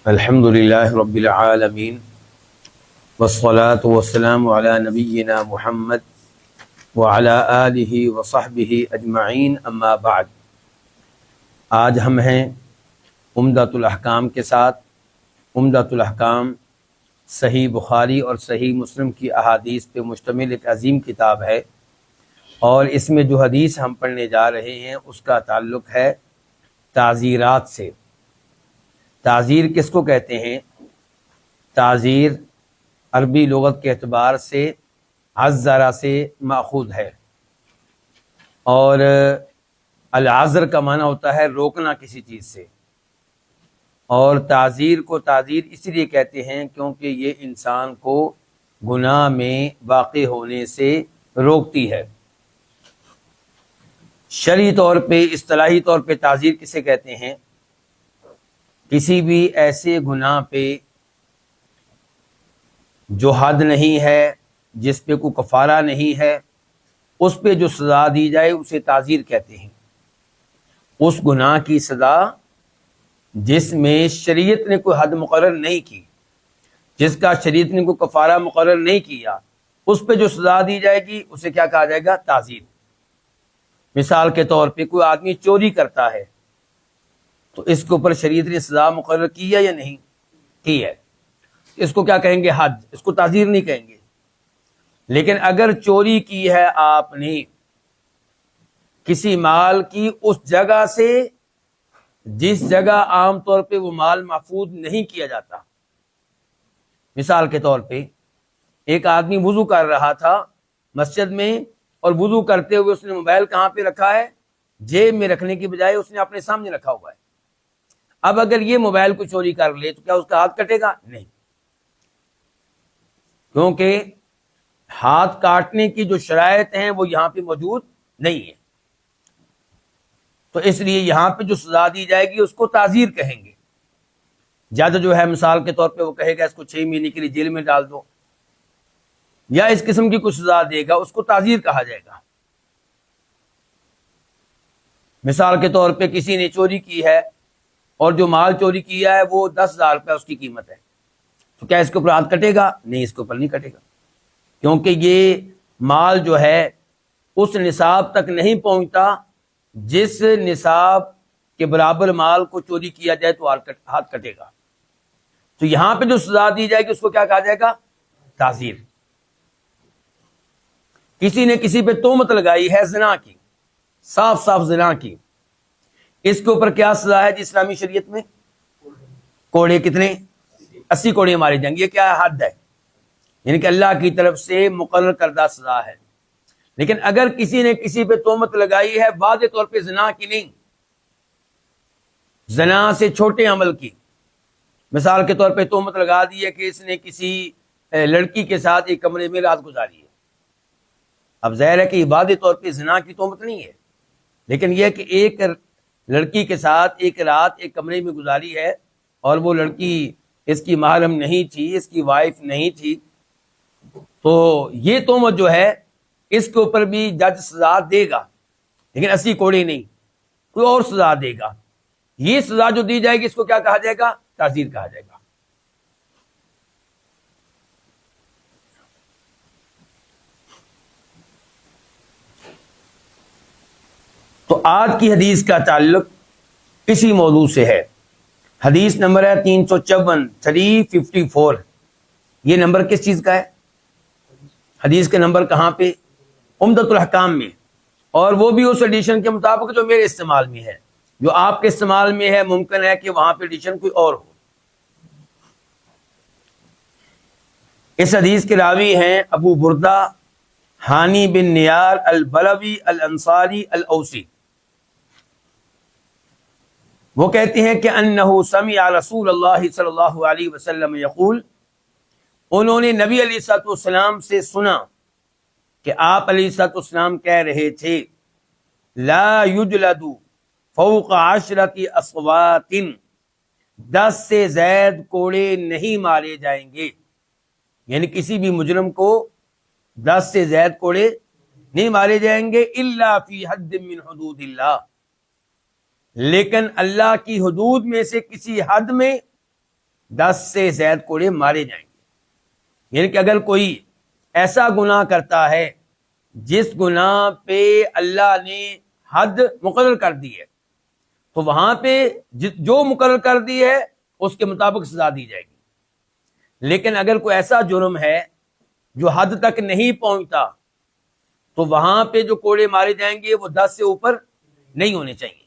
الحمد للہ رب العالمین والصلاة والسلام علی نبینا محمد وعلی آلہ وصحبہ اجمعین اما بعد۔ آج ہم ہیں عمدۃ الاحکام کے ساتھ۔ عمدۃ الاحکام صحیح بخاری اور صحیح مسلم کی احادیث پہ مشتمل ایک عظیم کتاب ہے، اور اس میں جو حدیث ہم پڑھنے جا رہے ہیں اس کا تعلق ہے تعزیرات سے۔ تعزیر کس کو کہتے ہیں؟ تعزیر عربی لغت کے اعتبار سے عذرا سے ماخوذ ہے، اور العذر کا معنی ہوتا ہے روکنا کسی چیز سے، اور تعزیر کو تعزیر اس لیے کہتے ہیں کیونکہ یہ انسان کو گناہ میں واقع ہونے سے روکتی ہے۔ شرعی طور پہ، اصطلاحی طور پہ تعزیر کسے کہتے ہیں؟ کسی بھی ایسے گناہ پہ جو حد نہیں ہے، جس پہ کوئی کفارہ نہیں ہے، اس پہ جو سزا دی جائے اسے تعزیر کہتے ہیں۔ اس گناہ کی سزا جس میں شریعت نے کوئی حد مقرر نہیں کی، جس کا شریعت نے کوئی کفارہ مقرر نہیں کیا، اس پہ جو سزا دی جائے گی اسے کیا کہا جائے گا؟ تعزیر۔ مثال کے طور پہ کوئی آدمی چوری کرتا ہے تو اس کے اوپر شریعت نے سزا مقرر کی ہے یا نہیں کی ہے؟ اس کو کیا کہیں گے؟ حد۔ اس کو تعزیر نہیں کہیں گے۔ لیکن اگر چوری کی ہے آپ نے کسی مال کی اس جگہ سے جس جگہ عام طور پہ وہ مال محفوظ نہیں کیا جاتا، مثال کے طور پہ ایک آدمی وضو کر رہا تھا مسجد میں، اور وضو کرتے ہوئے اس نے موبائل کہاں پہ رکھا ہے؟ جیب میں رکھنے کی بجائے اس نے اپنے سامنے رکھا ہوا ہے۔ اب اگر یہ موبائل کو چوری کر لے تو کیا اس کا ہاتھ کٹے گا؟ نہیں، کیونکہ ہاتھ کاٹنے کی جو شرائط ہیں وہ یہاں پہ موجود نہیں ہے۔ تو اس لیے یہاں پہ جو سزا دی جائے گی اس کو تعزیر کہیں گے۔ جج جو ہے مثال کے طور پہ وہ کہے گا اس کو 6 مہینے کے لیے جیل میں ڈال دو، یا اس قسم کی کوئی سزا دے گا، اس کو تعزیر کہا جائے گا۔ مثال کے طور پہ کسی نے چوری کی ہے اور جو مال چوری کیا ہے وہ 10,000 روپے اس کی قیمت ہے، تو کیا اس کے اوپر ہاتھ کٹے گا؟ نہیں، اس کے اوپر نہیں کٹے گا، کیونکہ یہ مال جو ہے اس نصاب تک نہیں پہنچتا جس نصاب کے برابر مال کو چوری کیا جائے تو ہاتھ کٹے گا۔ تو یہاں پہ جو سزا دی جائے گی اس کو کیا کہا جائے گا؟ تعزیر۔ کسی نے کسی پہ تہمت لگائی ہے زنا کی، صاف صاف زنا کی، اس کے اوپر کیا سزا ہے جی اسلامی شریعت میں؟ کوڑے کتنے؟ 80 کوڑے مارے جائیں گے۔ یہ کیا حد ہے؟ یعنی کہ اللہ کی طرف سے مقرر کردہ سزا ہے۔ لیکن اگر کسی نے کسی پہ تہمت لگائی ہے واضح طور پہ زنا کی نہیں، زنا سے چھوٹے عمل کی، مثال کے طور پہ تہمت لگا دی ہے کہ اس نے کسی لڑکی کے ساتھ ایک کمرے میں رات گزاری ہے، اب ظاہر ہے کہ یہ واضح طور پہ زنا کی تہمت نہیں ہے، لیکن یہ کہ ایک لڑکی کے ساتھ ایک رات ایک کمرے میں گزاری ہے، اور وہ لڑکی اس کی محرم نہیں تھی، اس کی وائف نہیں تھی، تو یہ تہمت جو ہے اس کے اوپر بھی جج سزا دے گا، لیکن 80 کوڑے نہیں، کوئی اور سزا دے گا۔ یہ سزا جو دی جائے گی اس کو کیا کہا جائے گا؟ تعزیر کہا جائے گا۔ تو آج کی حدیث کا تعلق اسی موضوع سے ہے۔ حدیث نمبر ہے 354، 354۔ یہ نمبر کس چیز کا ہے؟ حدیث کے نمبر کہاں پہ؟ عمدۃ الاحکام میں، اور وہ بھی اس ایڈیشن کے مطابق جو میرے استعمال میں ہے۔ جو آپ کے استعمال میں ہے ممکن ہے کہ وہاں پہ ایڈیشن کوئی اور ہو۔ اس حدیث کے راوی ہیں ابو بردہ ہانی بن نیار البلوی الانصاری الاوسی۔ وہ کہتے ہیں کہ انہ سمع رسول اللہ صلی اللہ علیہ وسلم یقول، انہوں نے نبی علیہ الصلوۃ والسلام سے سنا کہ آپ علیہ الصلوۃ والسلام کہہ رہے تھے لا یجلد فوق 10 اصوات، 10 سے زائد کوڑے نہیں مارے جائیں گے، یعنی کسی بھی مجرم کو 10 سے زائد کوڑے نہیں مارے جائیں گے، الا فی حد من حدود اللہ، لیکن اللہ کی حدود میں سے کسی حد میں 10 سے زائد کوڑے مارے جائیں گے۔ یعنی کہ اگر کوئی ایسا گناہ کرتا ہے جس گناہ پہ اللہ نے حد مقرر کر دی ہے تو وہاں پہ جو مقرر کر دی ہے اس کے مطابق سزا دی جائے گی۔ لیکن اگر کوئی ایسا جرم ہے جو حد تک نہیں پہنچتا تو وہاں پہ جو کوڑے مارے جائیں گے وہ 10 سے اوپر نہیں ہونے چاہیے۔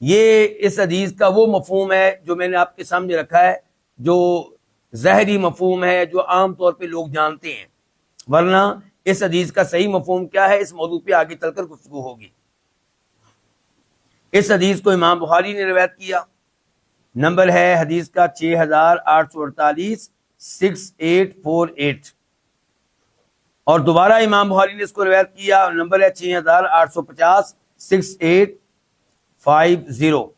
یہ اس حدیث کا وہ مفہوم ہے جو میں نے آپ کے سامنے رکھا ہے، جو ظاہری مفہوم ہے جو عام طور پہ لوگ جانتے ہیں، ورنہ اس حدیث کا صحیح مفہوم کیا ہے اس موضوع پہ آگے چل کر گفتگو ہوگی۔ اس حدیث کو امام بخاری نے روایت کیا، نمبر ہے حدیث کا 6848 6848، اور دوبارہ امام بخاری نے اس کو روایت کیا، نمبر ہے 6850 6850،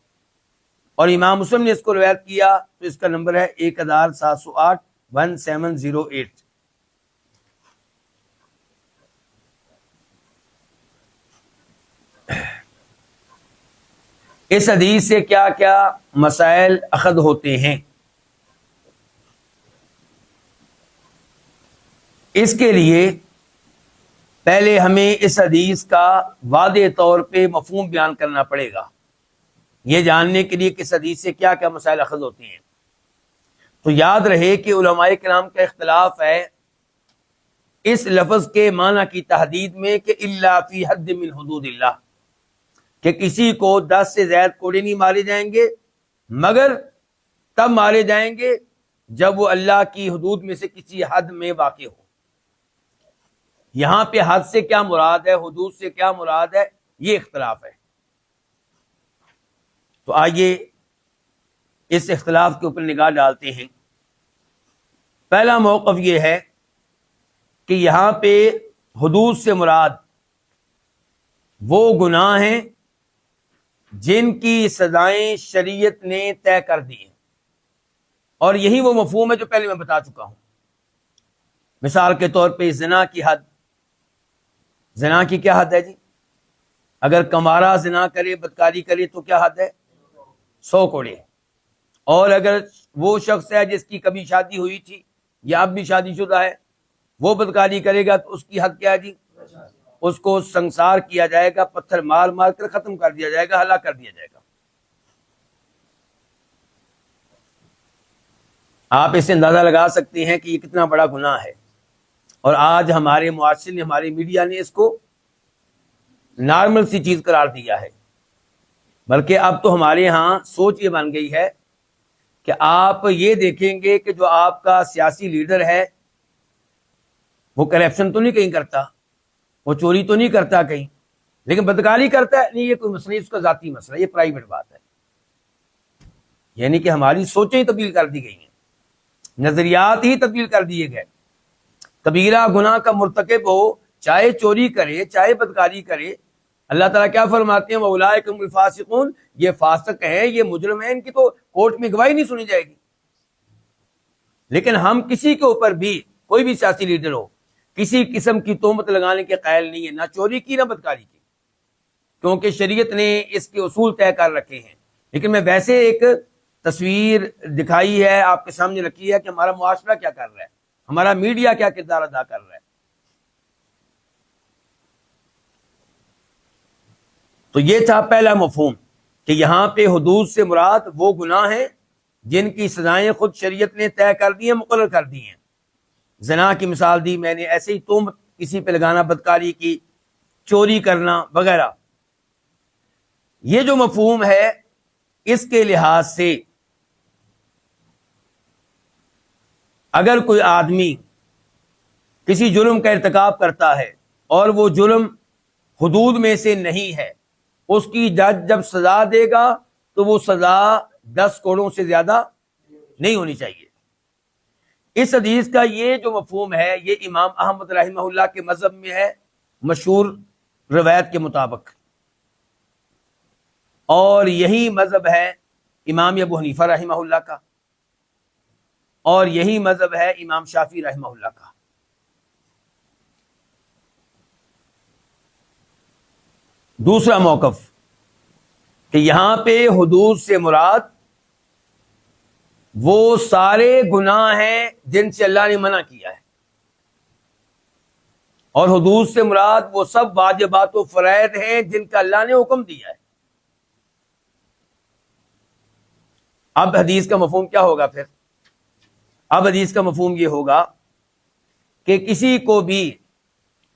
اور امام مسلم نے اس کو روایت کیا تو اس کا نمبر ہے 1708 1708۔ اس حدیث سے کیا کیا مسائل اخذ ہوتے ہیں؟ اس کے لیے پہلے ہمیں اس حدیث کا واضح طور پہ مفہوم بیان کرنا پڑے گا، یہ جاننے کے لیے کہ اس حدیث سے کیا کیا مسائل اخذ ہوتے ہیں۔ تو یاد رہے کہ علماء کرام کا اختلاف ہے اس لفظ کے معنی کی تحدید میں کہ الا فی حد من حدود اللہ، کہ کسی کو 10 سے زائد کوڑے نہیں مارے جائیں گے مگر تب مارے جائیں گے جب وہ اللہ کی حدود میں سے کسی حد میں واقع ہو۔ یہاں پہ حد سے کیا مراد ہے، حدود سے کیا مراد ہے، یہ اختلاف ہے۔ تو آئیے اس اختلاف کے اوپر نگاہ ڈالتے ہیں۔ پہلا موقف یہ ہے کہ یہاں پہ حدود سے مراد وہ گناہ ہیں جن کی سزائیں شریعت نے طے کر دی ہیں، اور یہی وہ مفہوم ہے جو پہلے میں بتا چکا ہوں۔ مثال کے طور پہ زنا کی حد، زنا کی کیا حد ہے جی؟ اگر کمارا زنا کرے، بدکاری کرے تو کیا حد ہے؟ 100 کوڑے۔ اور اگر وہ شخص ہے جس کی کبھی شادی ہوئی تھی یا اب بھی شادی شدہ ہے، وہ بدکاری کرے گا تو اس کی حد کیا ہے جی؟ اس کو سنسار کیا جائے گا، پتھر مار مار کر ختم کر دیا جائے گا، ہلاک کر دیا جائے گا۔ آپ اس سے اندازہ لگا سکتے ہیں کہ یہ کتنا بڑا گناہ ہے، اور آج ہمارے معاشرے نے، ہماری میڈیا نے اس کو نارمل سی چیز قرار دیا ہے، بلکہ اب تو ہمارے ہاں سوچ یہ بن گئی ہے کہ آپ یہ دیکھیں گے کہ جو آپ کا سیاسی لیڈر ہے وہ کرپشن تو نہیں کہیں کرتا، وہ چوری تو نہیں کرتا کہیں، لیکن بدکاری کرتا ہے، نہیں یہ کوئی مسئلہ نہیں، اس کا ذاتی مسئلہ، یہ پرائیویٹ بات ہے۔ یعنی کہ ہماری سوچیں ہی تبدیل کر دی گئی ہیں، نظریات ہی تبدیل کر دیے گئے۔ کبیرہ گناہ کا مرتکب ہو، چاہے چوری کرے چاہے بدکاری کرے، اللہ تعالیٰ کیا فرماتے ہیں؟ وَأُولَٰئِکَ هُمُ الْفَاسِقُونَ، یہ فاسق ہیں، یہ مجرم ہیں، ان کی تو کورٹ میں گواہی نہیں سنی جائے گی۔ لیکن ہم کسی کے اوپر بھی، کوئی بھی سیاسی لیڈر ہو، کسی قسم کی تہمت لگانے کے قائل نہیں ہے، نہ چوری کی نہ بدکاری کی، کیونکہ شریعت نے اس کے اصول طے کر رکھے ہیں۔ لیکن میں ویسے ایک تصویر دکھائی ہے، آپ کے سامنے رکھی ہے کہ ہمارا معاشرہ کیا کر رہا ہے، ہمارا میڈیا کیا کردار ادا کر رہا ہے۔ تو یہ تھا پہلا مفہوم کہ یہاں پہ حدود سے مراد وہ گناہ ہیں جن کی سزائیں خود شریعت نے طے کر دی ہیں، مقرر کر دی ہیں۔ زنا کی مثال دی میں نے، ایسے ہی تہمت کسی پہ لگانا، بدکاری کی، چوری کرنا وغیرہ۔ یہ جو مفہوم ہے اس کے لحاظ سے اگر کوئی آدمی کسی جرم کا ارتکاب کرتا ہے اور وہ جرم حدود میں سے نہیں ہے، اس کی جج جب سزا دے گا تو وہ سزا 10 کوڑوں سے زیادہ نہیں ہونی چاہیے۔ اس حدیث کا یہ جو مفہوم ہے یہ امام احمد رحمہ اللہ کے مذہب میں ہے، مشہور روایت کے مطابق، اور یہی مذہب ہے امام ابو حنیفہ رحمہ اللہ کا، اور یہی مذہب ہے امام شافعی رحمہ اللہ کا۔ دوسرا موقف کہ یہاں پہ حدود سے مراد وہ سارے گناہ ہیں جن سے اللہ نے منع کیا ہے، اور حدود سے مراد وہ سب واجبات و فرائض ہیں جن کا اللہ نے حکم دیا ہے۔ اب حدیث کا مفہوم کیا ہوگا پھر؟ اب حدیث کا مفہوم یہ ہوگا کہ کسی کو بھی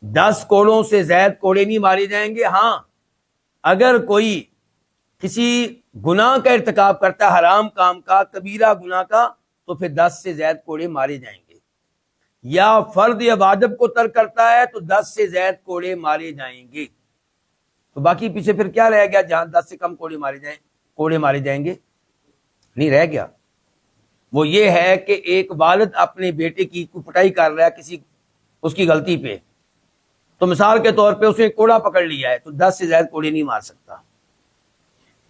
10 کوڑوں سے زائد کوڑے نہیں مارے جائیں گے۔ ہاں، اگر کوئی کسی گناہ کا ارتکاب کرتا ہے، حرام کام کا، کبیرہ گناہ کا، تو پھر 10 سے زائد کوڑے مارے جائیں گے، یا فرض یا واجب کو ترک کرتا ہے تو 10 سے زائد کوڑے مارے جائیں گے۔ تو باقی پیچھے پھر کیا رہ گیا جہاں 10 سے کم کوڑے مارے جائیں گے؟ نہیں رہ گیا۔ وہ یہ ہے کہ ایک والد اپنے بیٹے کی پٹائی کر رہا ہے کسی اس کی غلطی پہ، تو مثال کے طور پہ اس نے کوڑا پکڑ لیا ہے تو 10 سے زائد کوڑے نہیں مار سکتا۔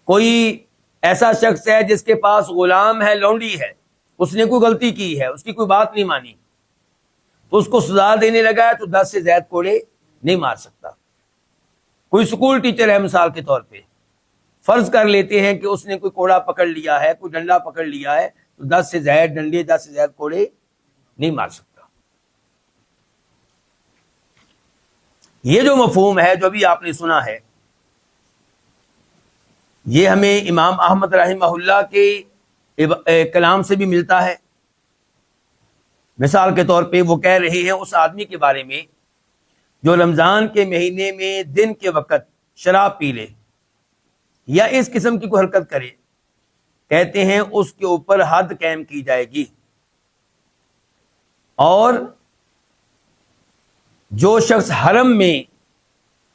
کوئی ایسا شخص ہے جس کے پاس غلام ہے، لونڈی ہے، اس نے کوئی غلطی کی ہے، اس کی کوئی بات نہیں مانی، تو اس کو سزا دینے لگا ہے تو 10 سے زائد کوڑے نہیں مار سکتا۔ کوئی سکول ٹیچر ہے مثال کے طور پہ، فرض کر لیتے ہیں کہ اس نے کوئی کوڑا پکڑ لیا ہے، کوئی ڈنڈا پکڑ لیا ہے، تو 10 سے زائد ڈنڈے، 10 سے زائد کوڑے نہیں مار سکتا۔ یہ جو مفہوم ہے جو بھی آپ نے سنا ہے، یہ ہمیں امام احمد رحمہ اللہ کے کلام سے بھی ملتا ہے۔ مثال کے طور پہ وہ کہہ رہے ہیں اس آدمی کے بارے میں جو رمضان کے مہینے میں دن کے وقت شراب پی لے یا اس قسم کی کوئی حرکت کرے، کہتے ہیں اس کے اوپر حد قائم کی جائے گی، اور جو شخص حرم میں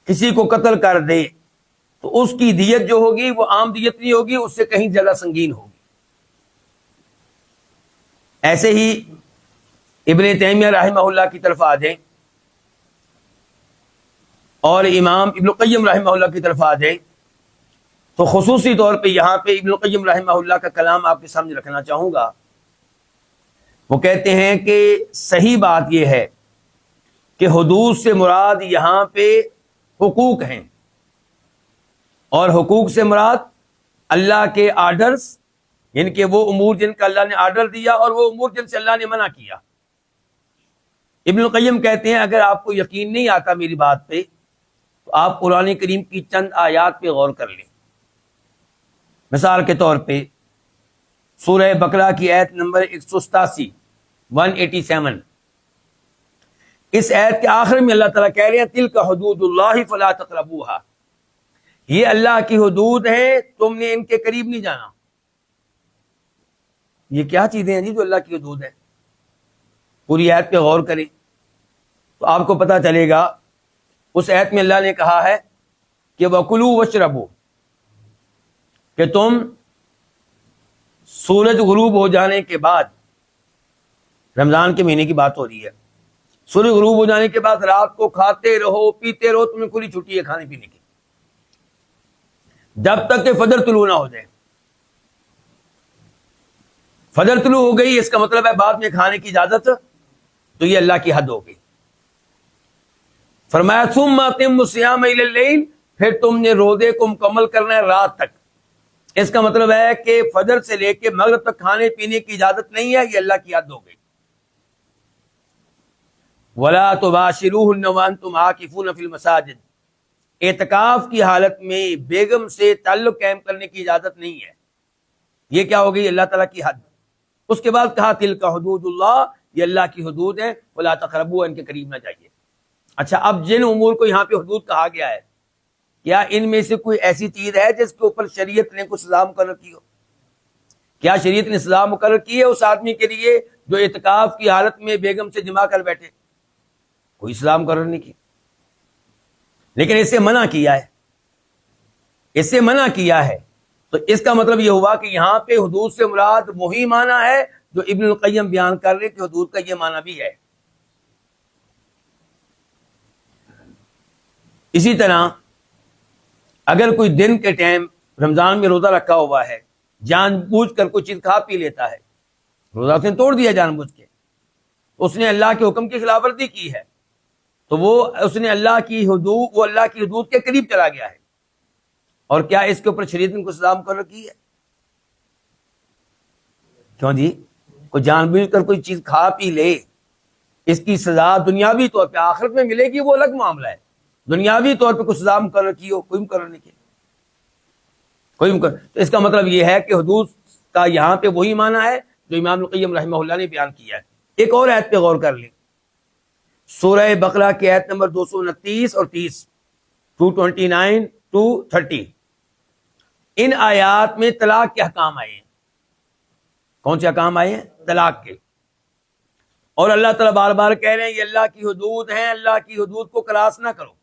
کسی کو قتل کر دے تو اس کی دیت جو ہوگی وہ عام دیت نہیں ہوگی، اس سے کہیں زیادہ سنگین ہوگی۔ ایسے ہی ابن تیمیہ رحمہ اللہ کی طرف آ جائیں اور امام ابن القیم رحمہ اللہ کی طرف آ جائیں تو خصوصی طور پہ یہاں پہ ابن القیم رحمہ اللہ کا کلام آپ کے سامنے رکھنا چاہوں گا۔ وہ کہتے ہیں کہ صحیح بات یہ ہے کہ حدود سے مراد یہاں پہ حقوق ہیں، اور حقوق سے مراد اللہ کے آرڈرز، یعنی کہ وہ امور جن کا اللہ نے آرڈر دیا اور وہ امور جن سے اللہ نے منع کیا۔ ابن القیم کہتے ہیں اگر آپ کو یقین نہیں آتا میری بات پہ تو آپ قرآن کریم کی چند آیات پہ غور کر لیں۔ مثال کے طور پہ سورہ بقرہ کی آیت نمبر 187 اس آیت کے آخر میں اللہ تعالیٰ کہہ رہے ہیں تلک حدود اللہ فلا تقربوہا، یہ اللہ کی حدود ہیں، تم نے ان کے قریب نہیں جانا۔ یہ کیا چیزیں ہیں جی جو اللہ کی حدود ہیں؟ پوری آیت پہ غور کریں تو آپ کو پتہ چلے گا۔ اس آیت میں اللہ نے کہا ہے کہ وَكُلُوا وَاشْرَبُوا، کہ تم سورج غروب ہو جانے کے بعد، رمضان کے مہینے کی بات ہو رہی ہے، سورج غروب ہو جانے کے بعد رات کو کھاتے رہو پیتے رہو، تمہیں کھلی چھٹی ہے کھانے پینے کی، جب تک کہ فجر طلوع نہ ہو جائے۔ فجر طلوع ہو گئی اس کا مطلب ہے بعد میں کھانے کی اجازت، تو یہ اللہ کی حد ہو گئی۔ فرمایا ثم اتموا الصیام الی اللیل، پھر تم نے روزے کو مکمل کرنا ہے رات تک۔ اس کا مطلب ہے کہ فجر سے لے کے مغرب تک کھانے پینے کی اجازت نہیں ہے، یہ اللہ کی حد ہو گئی۔ ولا تباشروہن وانتم عاکفون فی المساجد، اعتکاف کی حالت میں بیگم سے تعلق قائم کرنے کی اجازت نہیں ہے، یہ کیا ہو گئی؟ اللہ تعالیٰ کی حد۔ اس کے بعد کہا تلک حدود اللہ، یہ اللہ کی حدود ہیں، ولا تقربوا، ان کے قریب نہ جائیے۔ اچھا، اب جن امور کو یہاں پہ حدود کہا گیا ہے، کیا ان میں سے کوئی ایسی چیز ہے جس کے اوپر شریعت نے کوئی سزا مقرر کی ہو؟ کیا شریعت نے سزا مقرر کی ہے اس آدمی کے لیے جو اعتکاف کی حالت میں بیگم سے جمع کر بیٹھے؟ کوئی سزا مقرر نہیں کی، لیکن اس سے منع کیا ہے، اس سے منع کیا ہے۔ تو اس کا مطلب یہ ہوا کہ یہاں پہ حدود سے مراد وہی معنی ہے جو ابن القیم بیان کر رہے کہ حدود کا یہ معنی بھی ہے۔ اسی طرح اگر کوئی دن کے ٹائم رمضان میں روزہ رکھا ہوا ہے، جان بوجھ کر کوئی چیز کھا پی لیتا ہے، روزہ اس نے توڑ دیا جان بوجھ کے، اس نے اللہ کے حکم کی خلاف ورزی کی ہے، تو وہ اس نے اللہ کی حدود کے قریب چلا گیا ہے۔ اور کیا اس کے اوپر شریعت نے کوئی سزا مقرر کی ہے؟ کیوں جی؟ کوئی جان بوجھ کر کوئی چیز کھا پی لے، اس کی سزا دنیاوی طور پہ آخرت میں ملے گی، وہ الگ معاملہ ہے۔ دنیاوی طور پہ کوئی سزا مقرر کی ہو، کوئی مقرر نہیں کی، کوئی مقرر۔ تو اس کا مطلب یہ ہے کہ حدود کا یہاں پہ وہی معنی ہے جو امام القیم رحمہ اللہ نے بیان کیا ہے۔ ایک اور آیت پہ غور کر لیں، سورہ بقرہ کی آیت نمبر 229 اور 30، 229 to 30۔ ان آیات میں طلاق کے احکام آئے ہیں۔ کون سے احکام آئے ہیں؟ طلاق کے۔ اور اللہ تعالیٰ بار بار کہہ رہے ہیں یہ اللہ کی حدود ہیں، اللہ کی حدود کو کراس نہ کرو۔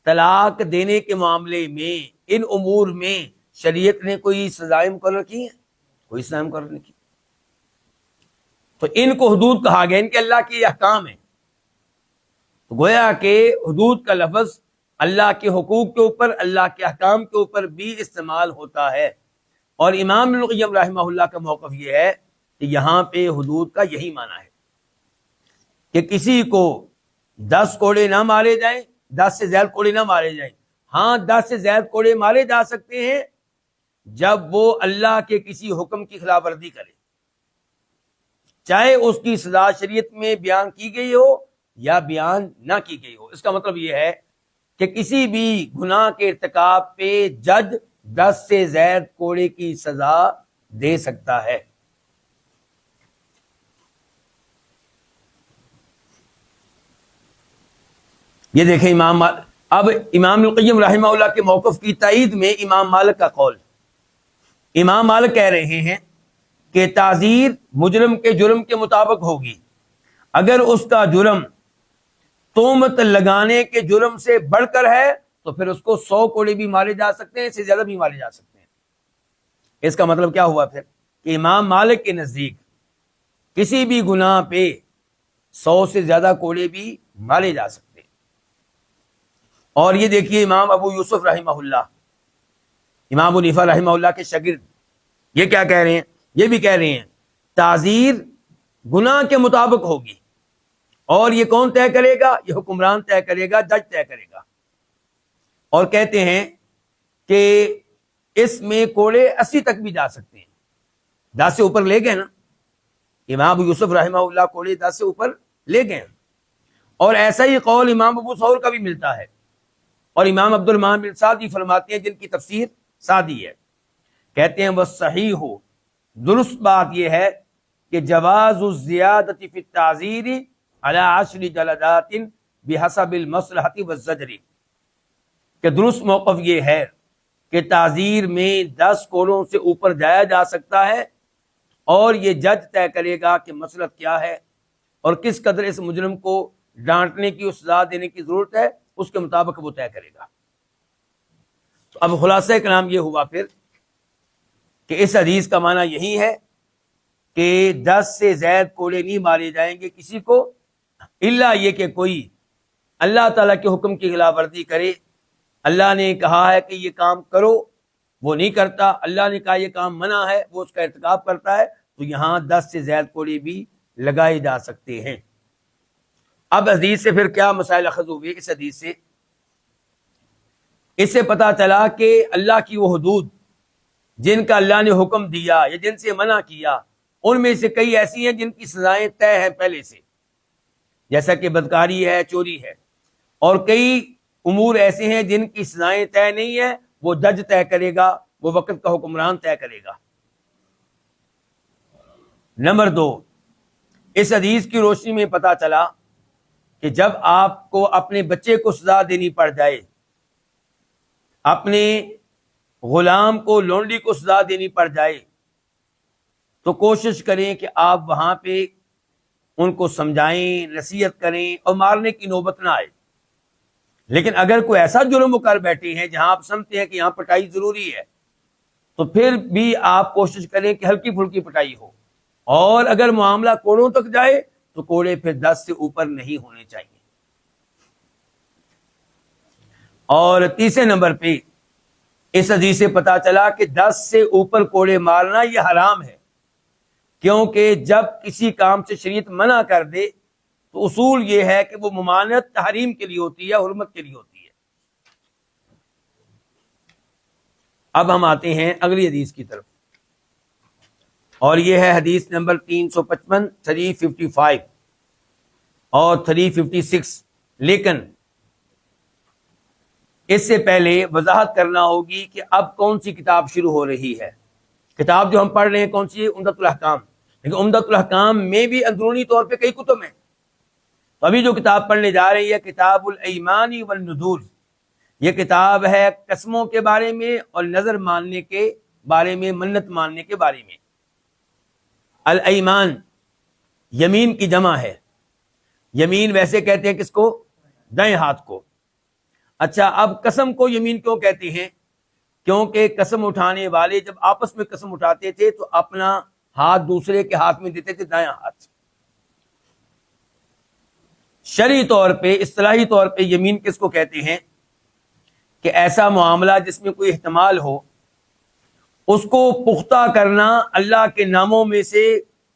طلاق دینے کے معاملے میں ان امور میں شریعت نے کوئی سزائیں مقرر کی ہیں؟ کوئی سزائیں مقرر نہیں کی۔ تو ان کو حدود کہا گیا، ان کے اللہ کے احکام ہیں۔ تو گویا کہ حدود کا لفظ اللہ کے حقوق کے اوپر، اللہ کے احکام کے اوپر بھی استعمال ہوتا ہے۔ اور امام ابن القیم رحمہ اللہ کا موقف یہ ہے کہ یہاں پہ حدود کا یہی معنی ہے کہ کسی کو 10 کوڑے نہ مارے جائیں، 10 سے زائد کوڑے نہ مارے جائیں۔ ہاں 10 سے زائد کوڑے مارے جا سکتے ہیں جب وہ اللہ کے کسی حکم کی خلاف ورزی کرے، چاہے اس کی سزا شریعت میں بیان کی گئی ہو یا بیان نہ کی گئی ہو۔ اس کا مطلب یہ ہے کہ کسی بھی گناہ کے ارتکاب پہ جج 10 سے زائد کوڑے کی سزا دے سکتا ہے۔ یہ دیکھیں اب امام القیم رحمہ اللہ کے موقف کی تائید میں امام مالک کا قول۔ امام مالک کہہ رہے ہیں کہ تعزیر مجرم کے جرم کے مطابق ہوگی۔ اگر اس کا جرم تہمت لگانے کے جرم سے بڑھ کر ہے تو پھر اس کو 100 کوڑے بھی مارے جا سکتے ہیں، اس سے زیادہ بھی مارے جا سکتے ہیں۔ اس کا مطلب کیا ہوا پھر کہ امام مالک کے نزدیک کسی بھی گناہ پہ 100 سے زیادہ کوڑے بھی مارے جا سکتے ہیں۔ اور یہ دیکھیے امام ابو یوسف رحمہ اللہ، امام ابو حنیفہ رحمہ اللہ کے شاگرد، یہ کیا کہہ رہے ہیں؟ یہ بھی کہہ رہے ہیں تعزیر گناہ کے مطابق ہوگی۔ اور یہ کون طے کرے گا؟ یہ حکمران طے کرے گا، جج طے کرے گا۔ اور کہتے ہیں کہ اس میں کوڑے 80 تک بھی جا سکتے ہیں۔ 10 سے اوپر لے گئے نا، امام ابو یوسف رحمہ اللہ کوڑے 10 سے اوپر لے گئے۔ اور ایسا ہی قول امام ابو ثور کا بھی ملتا ہے۔ اور امام عبد الرحمن بن سعدی فرماتے ہیں، جن کی تفسیر سعدی ہے، کہتے ہیں وہ صحیح ہو، درست بات یہ ہے کہ جواز الزیادۃ فی التعزیر علی 10 جلدات بحسب المصلحۃ والزجر، کہ درست موقف یہ ہے کہ تعزیر میں 10 کوڑوں سے اوپر جایا جا سکتا ہے، اور یہ جج طے کرے گا کہ مصلحت کیا ہے اور کس قدر اس مجرم کو ڈانٹنے کی اور سزا دینے کی ضرورت ہے، اس کے مطابق وہ طے کرے گا۔ تو اب خلاصہ کلام یہ ہوا پھر کہ اس حدیث کا معنی یہی ہے کہ 10 سے زائد کوڑے نہیں مارے جائیں گے کسی کو، الا یہ کہ کوئی اللہ تعالیٰ کے حکم کی خلاف ورزی کرے۔ اللہ نے کہا ہے کہ یہ کام کرو، وہ نہیں کرتا، اللہ نے کہا یہ کام منع ہے، وہ اس کا ارتکاب کرتا ہے، تو یہاں 10 سے زائد کوڑے بھی لگائے جا سکتے ہیں۔ اب حدیث سے پھر کیا مسائل اخذ ہوئے؟ اس حدیث سے اس سے پتا چلا کہ اللہ کی وہ حدود جن کا اللہ نے حکم دیا یا جن سے منع کیا، ان میں سے کئی ایسی ہیں جن کی سزائیں طے ہیں پہلے سے، جیسا کہ بدکاری ہے، چوری ہے، اور کئی امور ایسے ہیں جن کی سزائیں طے نہیں ہیں، وہ جج طے کرے گا، وہ وقت کا حکمران طے کرے گا۔ نمبر 2، اس حدیث کی روشنی میں پتا چلا کہ جب آپ کو اپنے بچے کو سزا دینی پڑ جائے، اپنے غلام کو، لونڈی کو سزا دینی پڑ جائے، تو کوشش کریں کہ آپ وہاں پہ ان کو سمجھائیں، نصیحت کریں، اور مارنے کی نوبت نہ آئے۔ لیکن اگر کوئی ایسا جرم کر بیٹھے ہیں جہاں آپ سمجھتے ہیں کہ یہاں پٹائی ضروری ہے، تو پھر بھی آپ کوشش کریں کہ ہلکی پھلکی پٹائی ہو، اور اگر معاملہ کوڑوں تک جائے تو کوڑے پھر 10 سے اوپر نہیں ہونے چاہیے۔ اور تیسرے نمبر پہ اس حدیث سے پتا چلا کہ 10 سے اوپر کوڑے مارنا یہ حرام ہے، کیونکہ جب کسی کام سے شریعت منع کر دے تو اصول یہ ہے کہ وہ ممانعت تحریم کے لیے ہوتی ہے، حرمت کے لیے ہوتی ہے۔ اب ہم آتے ہیں اگلی حدیث کی طرف۔ اور یہ ہے حدیث نمبر 355، 355 اور 356۔ لیکن اس سے پہلے وضاحت کرنا ہوگی کہ اب کون سی کتاب شروع ہو رہی ہے۔ کتاب جو ہم پڑھ رہے ہیں کون سی ہے؟ عمدۃ الاحکام۔ لیکن عمدۃ الاحکام میں بھی اندرونی طور پہ کئی کتب ہیں۔ تو ابھی جو کتاب پڑھنے جا رہی ہے کتاب الایمان والنذور، یہ کتاب ہے قسموں کے بارے میں اور نظر ماننے کے بارے میں، منت ماننے کے بارے میں۔ الایمان یمین کی جمع ہے۔ یمین ویسے کہتے ہیں کس کو؟ دائیں ہاتھ کو۔ اچھا، اب قسم کو یمین کیوں کہتے ہیں؟ کیونکہ قسم اٹھانے والے جب آپس میں قسم اٹھاتے تھے تو اپنا ہاتھ دوسرے کے ہاتھ میں دیتے تھے، دائیں ہاتھ۔ شرعی طور پہ، اصطلاحی طور پہ یمین کس کو کہتے ہیں؟ کہ ایسا معاملہ جس میں کوئی احتمال ہو، اس کو پختہ کرنا اللہ کے ناموں میں سے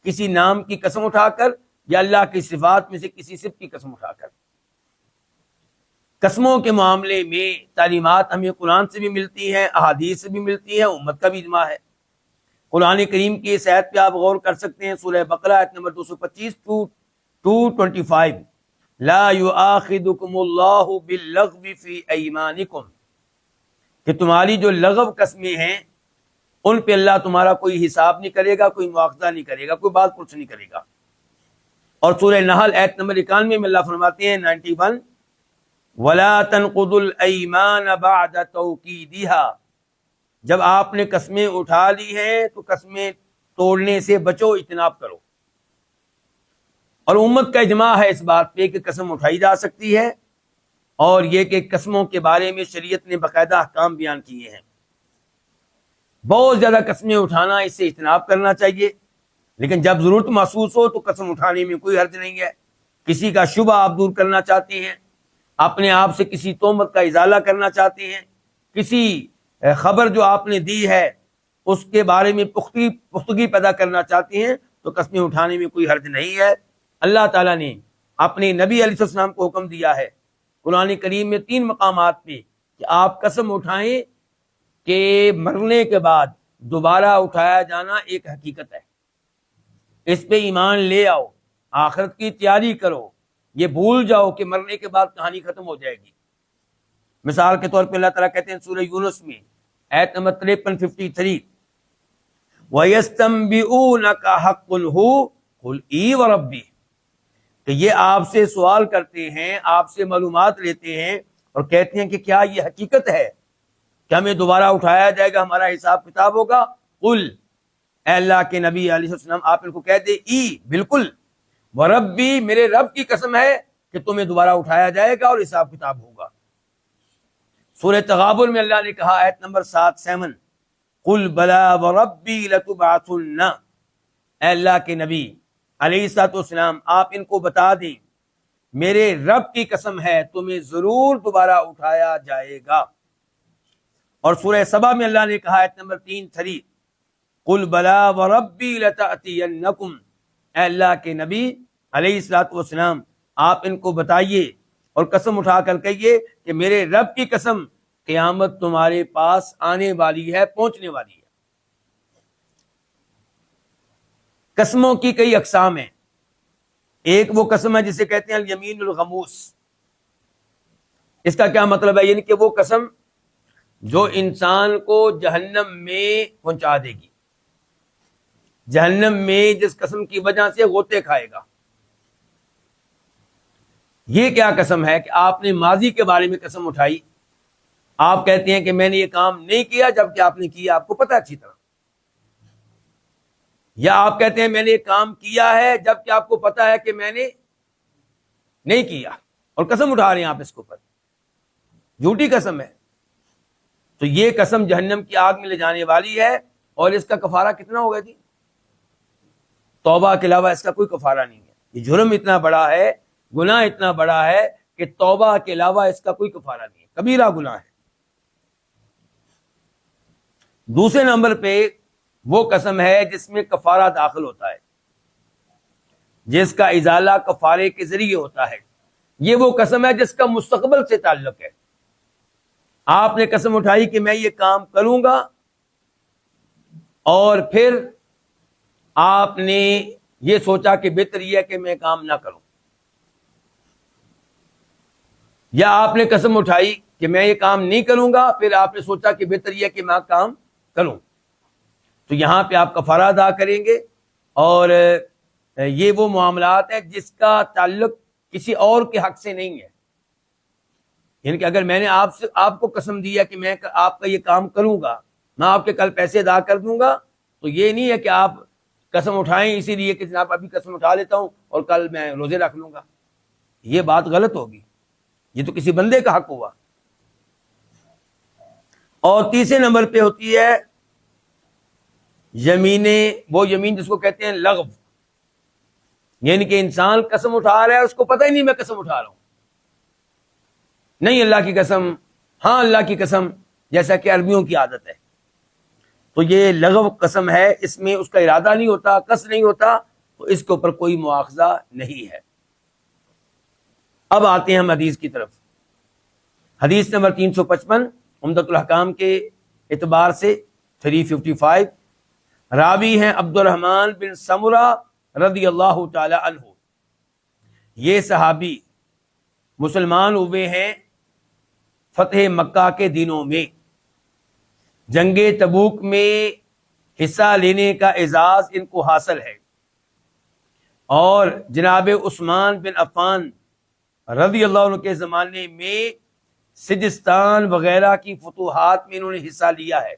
کسی نام کی قسم اٹھا کر، یا اللہ کی صفات میں سے کسی صفت کی قسم اٹھا کر۔ قسموں کے معاملے میں تعلیمات ہمیں قرآن سے بھی ملتی ہیں، احادیث سے بھی ملتی ہیں، امت کا بھی اجماع ہے۔ قرآن کریم کی اس آیت پہ آپ غور کر سکتے ہیں، سورہ بقرہ آیت نمبر 225 225، لا یؤاخذکم اللہ باللغو فی ایمانکم، کہ تمہاری جو لغو قسمیں ہیں ان پہ اللہ تمہارا کوئی حساب نہیں کرے گا، کوئی مواخذہ نہیں کرے گا، کوئی بات پرس نہیں کرے گا۔ اور سورہ نحل آیت نمبر 91 میں اللہ فرماتے ہیں 91، وَلَا تَنْقُضُوا الْأَيْمَانَ بَعْدَ تَوْكِيدِهَا، جب آپ نے قسمیں اٹھا لی ہیں تو قسمیں توڑنے سے بچو، اجتناب کرو۔ اور امت کا اجماع ہے اس بات پہ کہ قسم اٹھائی جا سکتی ہے، اور یہ کہ قسموں کے بارے میں شریعت نے باقاعدہ احکام بیان کیے ہیں۔ بہت زیادہ قسمیں اٹھانا، اس سے اجتناب کرنا چاہیے، لیکن جب ضرورت محسوس ہو تو قسم اٹھانے میں کوئی حرج نہیں ہے۔ کسی کا شبہ آپ دور کرنا چاہتے ہیں، اپنے آپ سے کسی تہمت کا ازالہ کرنا چاہتے ہیں، کسی خبر جو آپ نے دی ہے اس کے بارے میں پختگی پیدا کرنا چاہتے ہیں تو قسمیں اٹھانے میں کوئی حرج نہیں ہے۔ اللہ تعالیٰ نے اپنے نبی علیہ السلام کو حکم دیا ہے قرآن کریم میں 3 مقامات پہ کہ آپ قسم اٹھائیں کہ مرنے کے بعد دوبارہ اٹھایا جانا ایک حقیقت ہے، اس پہ ایمان لے آؤ، آخرت کی تیاری کرو، یہ بھول جاؤ کہ مرنے کے بعد کہانی ختم ہو جائے گی۔ مثال کے طور پہ اللہ تعالیٰ کہتے ہیں سورہ یونس میں آیت نمبر 53 وَيَسْتَنْبِئُونَكَ حَقٌّ هُوَ قُلْ إِي وَرَبِّي، کہ یہ آپ سے سوال کرتے ہیں، آپ سے معلومات لیتے ہیں اور کہتے ہیں کہ کیا یہ حقیقت ہے کہ ہمیں دوبارہ اٹھایا جائے گا، ہمارا حساب کتاب ہوگا؟ قل، اے اللہ کے نبی علیہ السلام آپ ان کو کہہ دے، ای بالکل، وربی میرے رب کی قسم ہے کہ تمہیں دوبارہ اٹھایا جائے گا اور حساب کتاب ہوگا۔ سورہ تغابن میں اللہ نے کہا آیت نمبر 7 قل بلا وربی لتبعثن، اے اللہ کے نبی علیہ السلام آپ ان کو بتا دیں میرے رب کی قسم ہے تمہیں ضرور دوبارہ اٹھایا جائے گا۔ اور سورہ سبا میں اللہ نے کہا آیت نمبر 3 قل بلا وربی لتأتینکم، اے اللہ کے نبی علیہ السلام آپ ان کو بتائیے اور قسم اٹھا کر کہیے کہ میرے رب کی قسم قیامت تمہارے پاس آنے والی ہے، پہنچنے والی ہے۔ قسموں کی کئی اقسام ہیں۔ ایک وہ قسم ہے جسے کہتے ہیں الیمین الغموس۔ اس کا کیا مطلب ہے؟ یعنی کہ وہ قسم جو انسان کو جہنم میں پہنچا دے گی، جہنم میں جس قسم کی وجہ سے غوطے کھائے گا۔ یہ کیا قسم ہے کہ آپ نے ماضی کے بارے میں قسم اٹھائی، آپ کہتے ہیں کہ میں نے یہ کام نہیں کیا جبکہ آپ نے کیا، آپ کو پتہ اچھی طرح، یا آپ کہتے ہیں میں نے یہ کام کیا ہے جبکہ آپ کو پتہ ہے کہ میں نے نہیں کیا، اور قسم اٹھا رہے ہیں آپ اس کے اوپر، جھوٹی قسم ہے۔ تو یہ قسم جہنم کی آگ میں لے جانے والی ہے، اور اس کا کفارہ کتنا ہوگا جی؟ توبہ کے علاوہ اس کا کوئی کفارہ نہیں ہے۔ یہ جرم اتنا بڑا ہے، گناہ اتنا بڑا ہے کہ توبہ کے علاوہ اس کا کوئی کفارہ نہیں ہے، کبیرہ گناہ ہے۔ دوسرے نمبر پہ وہ قسم ہے جس میں کفارہ داخل ہوتا ہے، جس کا ازالہ کفارے کے ذریعے ہوتا ہے۔ یہ وہ قسم ہے جس کا مستقبل سے تعلق ہے۔ آپ نے قسم اٹھائی کہ میں یہ کام کروں گا، اور پھر آپ نے یہ سوچا کہ بہتر یہ ہے کہ میں کام نہ کروں، یا آپ نے قسم اٹھائی کہ میں یہ کام نہیں کروں گا، پھر آپ نے سوچا کہ بہتر یہ ہے کہ میں کام کروں، تو یہاں پہ آپ کفارہ ادا کریں گے۔ اور یہ وہ معاملات ہیں جس کا تعلق کسی اور کے حق سے نہیں ہے، یعنی کہ اگر میں نے آپ کو قسم دیا کہ میں آپ کا یہ کام کروں گا، میں آپ کے کل پیسے ادا کر دوں گا، تو یہ نہیں ہے کہ آپ قسم اٹھائیں اسی لیے کہ جناب ابھی قسم اٹھا لیتا ہوں اور کل میں روزے رکھ لوں گا، یہ بات غلط ہوگی، یہ تو کسی بندے کا حق ہوا۔ اور تیسرے نمبر پہ ہوتی ہے یمینیں، وہ یمین جس کو کہتے ہیں لغو، یعنی کہ انسان قسم اٹھا رہا ہے، اس کو پتہ ہی نہیں میں قسم اٹھا رہا ہوں، نہیں اللہ کی قسم، ہاں اللہ کی قسم، جیسا کہ عربیوں کی عادت ہے، تو یہ لغو قسم ہے، اس میں اس کا ارادہ نہیں ہوتا، قصد نہیں ہوتا، تو اس کے اوپر کوئی مواخذہ نہیں ہے۔ اب آتے ہیں ہم حدیث کی طرف۔ حدیث نمبر 355 عمدۃ الاحکام کے اعتبار سے 355، راوی ہیں عبد الرحمن بن سمرہ رضی اللہ تعالی عنہ۔ یہ صحابی مسلمان ہوئے ہیں فتح مکہ کے دنوں میں، جنگ تبوک میں حصہ لینے کا اعزاز ان کو حاصل ہے، اور جناب عثمان بن عفان رضی اللہ عنہ کے زمانے میں سجستان وغیرہ کی فتوحات میں انہوں نے حصہ لیا ہے۔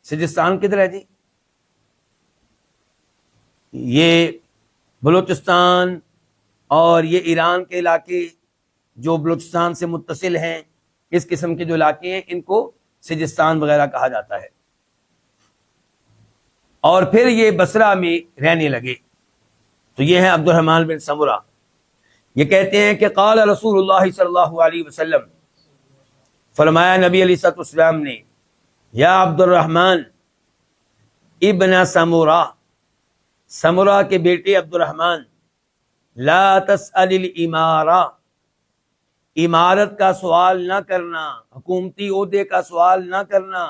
سجستان کدھر ہے جی؟ یہ بلوچستان اور یہ ایران کے علاقے جو بلوچستان سے متصل ہیں، اس قسم کے جو علاقے ہیں ان کو سجستان وغیرہ کہا جاتا ہے۔ اور پھر یہ بصرہ میں رہنے لگے، تو یہ ہیں عبد الرحمن بن سمرہ۔ یہ کہتے ہیں کہ قال رسول اللہ صلی اللہ علیہ وسلم، فرمایا نبی علیہ الصلوۃ والسلام نے، یا عبد الرحمن ابن سمرہ، سمرہ کے بیٹے عبد الرحمن، لا تسأل الامارہ، امارت کا سوال نہ کرنا، حکومتی عہدے کا سوال نہ کرنا،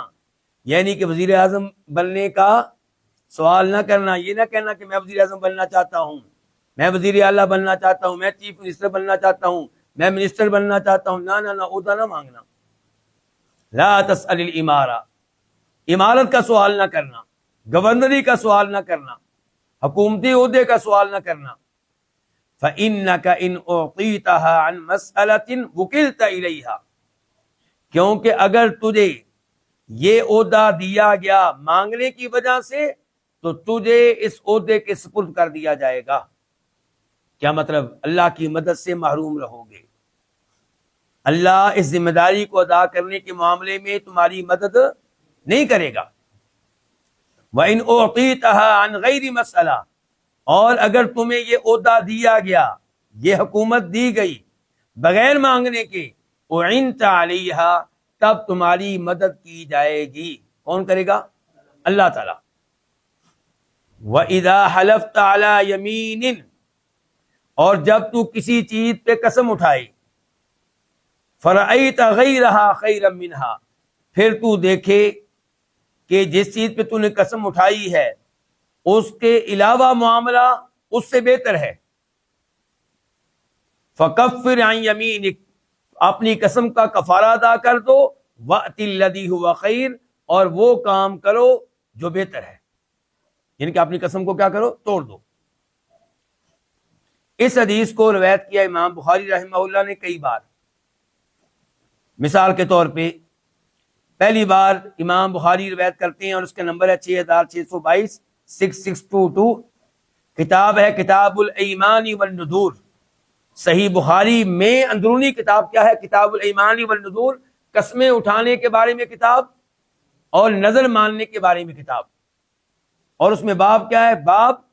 یعنی کہ وزیر اعظم بننے کا سوال نہ کرنا، یہ نہ کہنا کہ میں وزیر اعظم بننا چاہتا ہوں، میں وزیر اعلیٰ بننا چاہتا ہوں، میں چیف منسٹر بننا چاہتا ہوں، میں منسٹر بننا چاہتا ہوں، نہ عہدہ نہ مانگنا۔ لا تسأل الامارہ، امارت کا سوال نہ کرنا، گورنری کا سوال نہ کرنا، حکومتی عہدے کا سوال نہ کرنا۔ فَإِنَّكَ إِنْ أُعْطِيتَهَا عَنْ مَسْأَلَةٍ وُكِلْتَ إِلَيْهَا، کیونکہ اگر تجھے یہ عہدہ دیا گیا مانگنے کی وجہ سے، تو تجھے اس عہدے کے سپرد کر دیا جائے گا۔ کیا مطلب؟ اللہ کی مدد سے محروم رہو گے، اللہ اس ذمہ داری کو ادا کرنے کے معاملے میں تمہاری مدد نہیں کرے گا۔ وَإِنْ أُعْطِيتَهَا عَنْ غَيْرِ مَسْأَلَةٍ، اور اگر تمہیں یہ عہدہ دیا گیا، یہ حکومت دی گئی بغیر مانگنے کے، اُعِنْتَ عَلَيْهَا، تب تمہاری مدد کی جائے گی۔ کون کرے گا؟ اللہ تعالی۔ وَإِذَا حَلَفْتَ عَلَى يَمِينٍ، اور جب تو کسی چیز پہ قسم اٹھائے، فَرَأَيْتَ غَيْرَهَا خَيْرًا مِنْهَا، پھر تو دیکھے کہ جس چیز پہ تو نے قسم اٹھائی ہے اس کے علاوہ معاملہ اس سے بہتر ہے، فَكَفِّرْ عَنْ يَمِينِكَ، اپنی قسم کا کفارہ ادا کر دو، وَأْتِ الَّذِي هُوَ خَيْرٌ، اور وہ کام کرو جو بہتر ہے، یعنی کہ اپنی قسم کو کیا کرو؟ توڑ دو۔ اس حدیث کو روایت کیا امام بخاری رحمہ اللہ نے کئی بار۔ مثال کے طور پہ پہلی بار امام بخاری روایت کرتے ہیں اور اس کا نمبر ہے 6622، 6622، کتاب ہے کتاب الایمان والنذور۔ صحیح بخاری میں اندرونی کتاب کیا ہے؟ کتاب الایمان والنذور، قسمیں اٹھانے کے بارے میں کتاب اور نظر ماننے کے بارے میں کتاب، اور اس میں باب کیا ہے؟ باب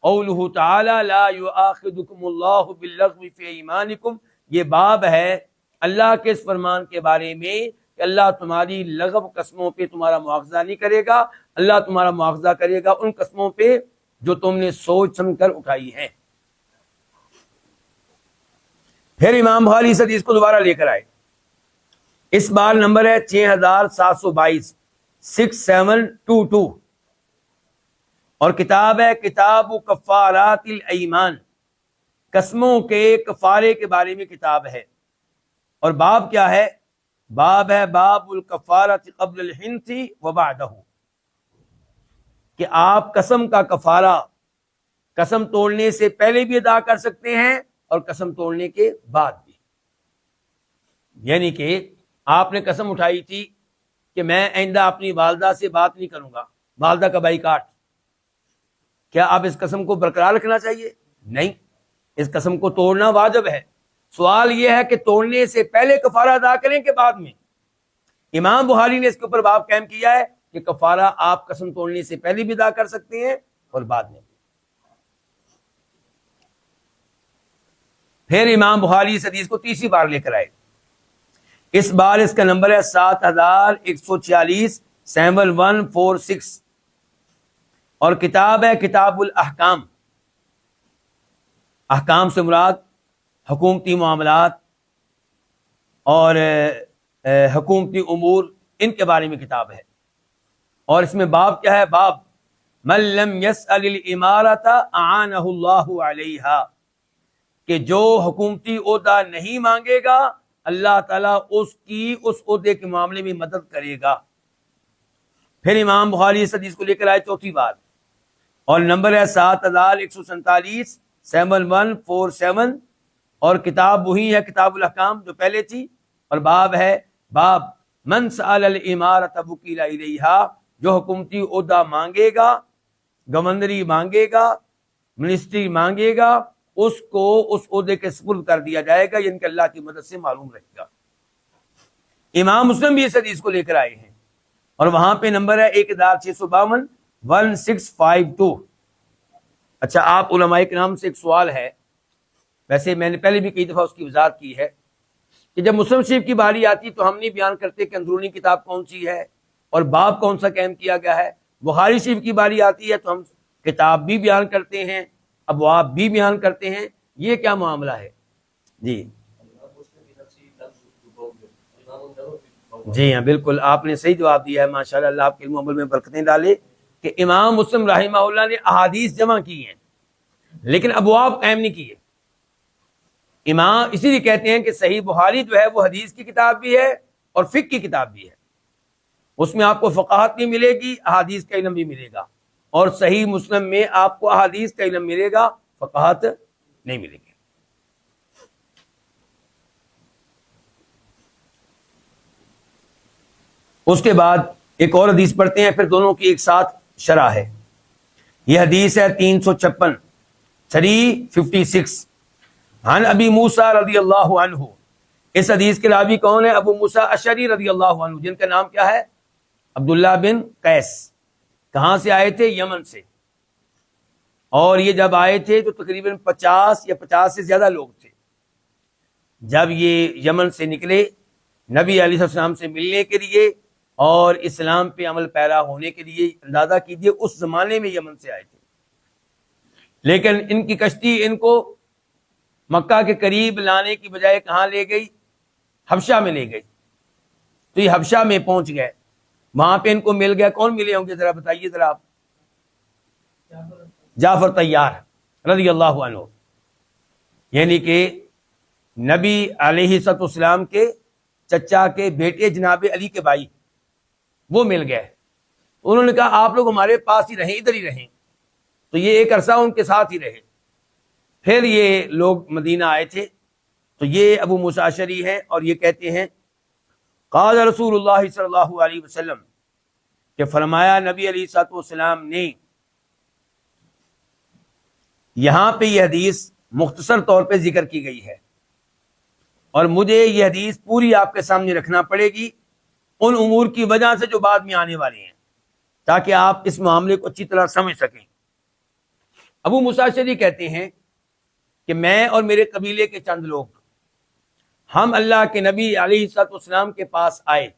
قولہ تعالی لا یؤاخذکم اللہ باللغو فی ایمانکم، یہ باب ہے اللہ کے اس فرمان کے بارے میں کہ اللہ تمہاری لغو قسموں پہ تمہارا مواخذہ نہیں کرے گا، اللہ تمہارا مواخذہ کرے گا ان قسموں پہ جو تم نے سوچ سمجھ کر اٹھائی ہیں۔ پھر امام بخاری اس حدیث کو دوبارہ لے کر آئے، اس بار نمبر ہے 6722، 6722، اور کتاب ہے کتاب کفارات الایمان، قسموں کے کفارے کے بارے میں کتاب ہے. اور باب کیا ہے؟ باب ہے باب الکفارۃ قبل الحنث و بعدہ، کہ آپ قسم کا کفارہ قسم توڑنے سے پہلے بھی ادا کر سکتے ہیں اور قسم توڑنے کے بعد بھی. یعنی کہ آپ نے قسم اٹھائی تھی کہ میں آئندہ اپنی والدہ سے بات نہیں کروں گا، والدہ کا بائیکاٹ، کیا آپ اس قسم کو برقرار رکھنا چاہیے؟ نہیں، اس قسم کو توڑنا واجب ہے. سوال یہ ہے کہ توڑنے سے پہلے کفارہ ادا کریں کہ بعد میں؟ امام بخاری نے اس کے اوپر باب قائم کیا ہے کہ کفارہ آپ قسم توڑنے سے پہلے بھی ادا کر سکتے ہیں اور بعد میں. پھر امام بخاری اس حدیث کو تیسری بار لے کر آئے. اس بار اس کا نمبر ہے 7146 7146، اور کتاب ہے کتاب الاحکام. احکام سے مراد حکومتی معاملات اور حکومتی امور، ان کے بارے میں کتاب ہے. اور اس میں باب کیا ہے؟ باب من لم يسأل الامارۃ اعانہ اللہ علیہا، کہ جو حکومتی عہدہ نہیں مانگے گا اللہ تعالیٰ اس عہدے کے معاملے میں مدد کرے گا. پھر امام بخاری اس حدیث کو لے کر آئے چوتھی بار، اور نمبر ہے 7147 7147، اور کتاب وہی ہے کتاب الاحکام جو پہلے تھی. اور باب ہے باب من سأل الامارۃ وکیل الیہا، جو حکومتی عہدہ مانگے گا، گورنری مانگے گا، منسٹری مانگے گا، اس کو اس عہدے کے سپرد کر دیا جائے گا، یعنی کہ اللہ کی مدد سے معلوم رہے گا. امام مسلم بھی اس حدیث کو لے کر آئے ہیں، اور وہاں پہ نمبر ہے 1652 1652. اچھا، آپ علماء کرام سے ایک سوال ہے، ویسے میں نے پہلے بھی کئی دفعہ اس کی وضاحت کی ہے، کہ جب مسلم شریف کی باری آتی تو ہم نہیں بیان کرتے کہ اندرونی کتاب کون سی ہے اور باب کون سا قائم کیا گیا ہے. بخاری شریف کی باری آتی ہے تو ہم کتاب بھی بیان کرتے ہیں، ابواب بھی بیان کرتے ہیں. یہ کیا معاملہ ہے؟ جی ہاں، بالکل آپ نے صحیح جواب دیا ہے، ماشاءاللہ، اللہ آپ کے علم و عمل میں برکتیں ڈالے، کہ امام مسلم رحمہ اللہ نے احادیث جمع کی ہیں لیکن ابواب قائم نہیں کیے. امام اسی لیے کہتے ہیں کہ صحیح بخاری جو ہے وہ حدیث کی کتاب بھی ہے اور فقہ کی کتاب بھی ہے. اس میں آپ کو فقاہت بھی ملے گی، احادیث کا علم بھی ملے گا، اور صحیح مسلم میں آپ کو احادیث کا علم ملے گا، فقاہت نہیں ملے گی. اس کے بعد ایک اور حدیث پڑھتے ہیں، پھر دونوں کی ایک ساتھ شرح ہے. یہ حدیث ہے 356 356 عن ابی موسیٰ رضی اللہ عنہ. اس حدیث کے راوی کون ہے؟ ابو موسیٰ اشعری رضی اللہ عنہ، جن کا نام کیا ہے؟ عبداللہ بن قیس. کہاں سے آئے تھے؟ یمن سے. اور یہ جب آئے تھے تو تقریباً 50 یا 50 سے زیادہ لوگ تھے. جب یہ یمن سے نکلے نبی علیہ السلام سے ملنے کے لیے اور اسلام پہ عمل پیرا ہونے کے لیے، اندازہ کیجیے اس زمانے میں یمن سے آئے تھے. لیکن ان کی کشتی ان کو مکہ کے قریب لانے کی بجائے کہاں لے گئی؟ حبشہ میں لے گئی. تو یہ حبشہ میں پہنچ گئے، وہاں پہ ان کو مل گیا. کون ملے ہوں گے ذرا بتائیے ذرا آپ؟ جعفر طیار رضی اللہ عنہ، یعنی کہ نبی علیہ السلام کے چچا کے بیٹے جناب علی کے بھائی، وہ مل گئے. انہوں نے کہا آپ لوگ ہمارے پاس ہی رہیں، ادھر ہی رہیں. تو یہ ایک عرصہ ان کے ساتھ ہی رہے. پھر یہ لوگ مدینہ آئے تھے. تو یہ ابو موسیٰ اشعری ہیں اور یہ کہتے ہیں قال رسول اللہ صلی اللہ علیہ وسلم، کہ فرمایا نبی علیہ الصلوۃ والسلام نے. یہاں پہ یہ حدیث مختصر طور پہ ذکر کی گئی ہے، اور مجھے یہ حدیث پوری آپ کے سامنے رکھنا پڑے گی ان امور کی وجہ سے جو بعد میں آنے والے ہیں، تاکہ آپ اس معاملے کو اچھی طرح سمجھ سکیں. ابو موسیٰ اشعری کہتے ہیں کہ میں اور میرے قبیلے کے چند لوگ، ہم اللہ کے نبی علیہ السلام کے پاس آئے.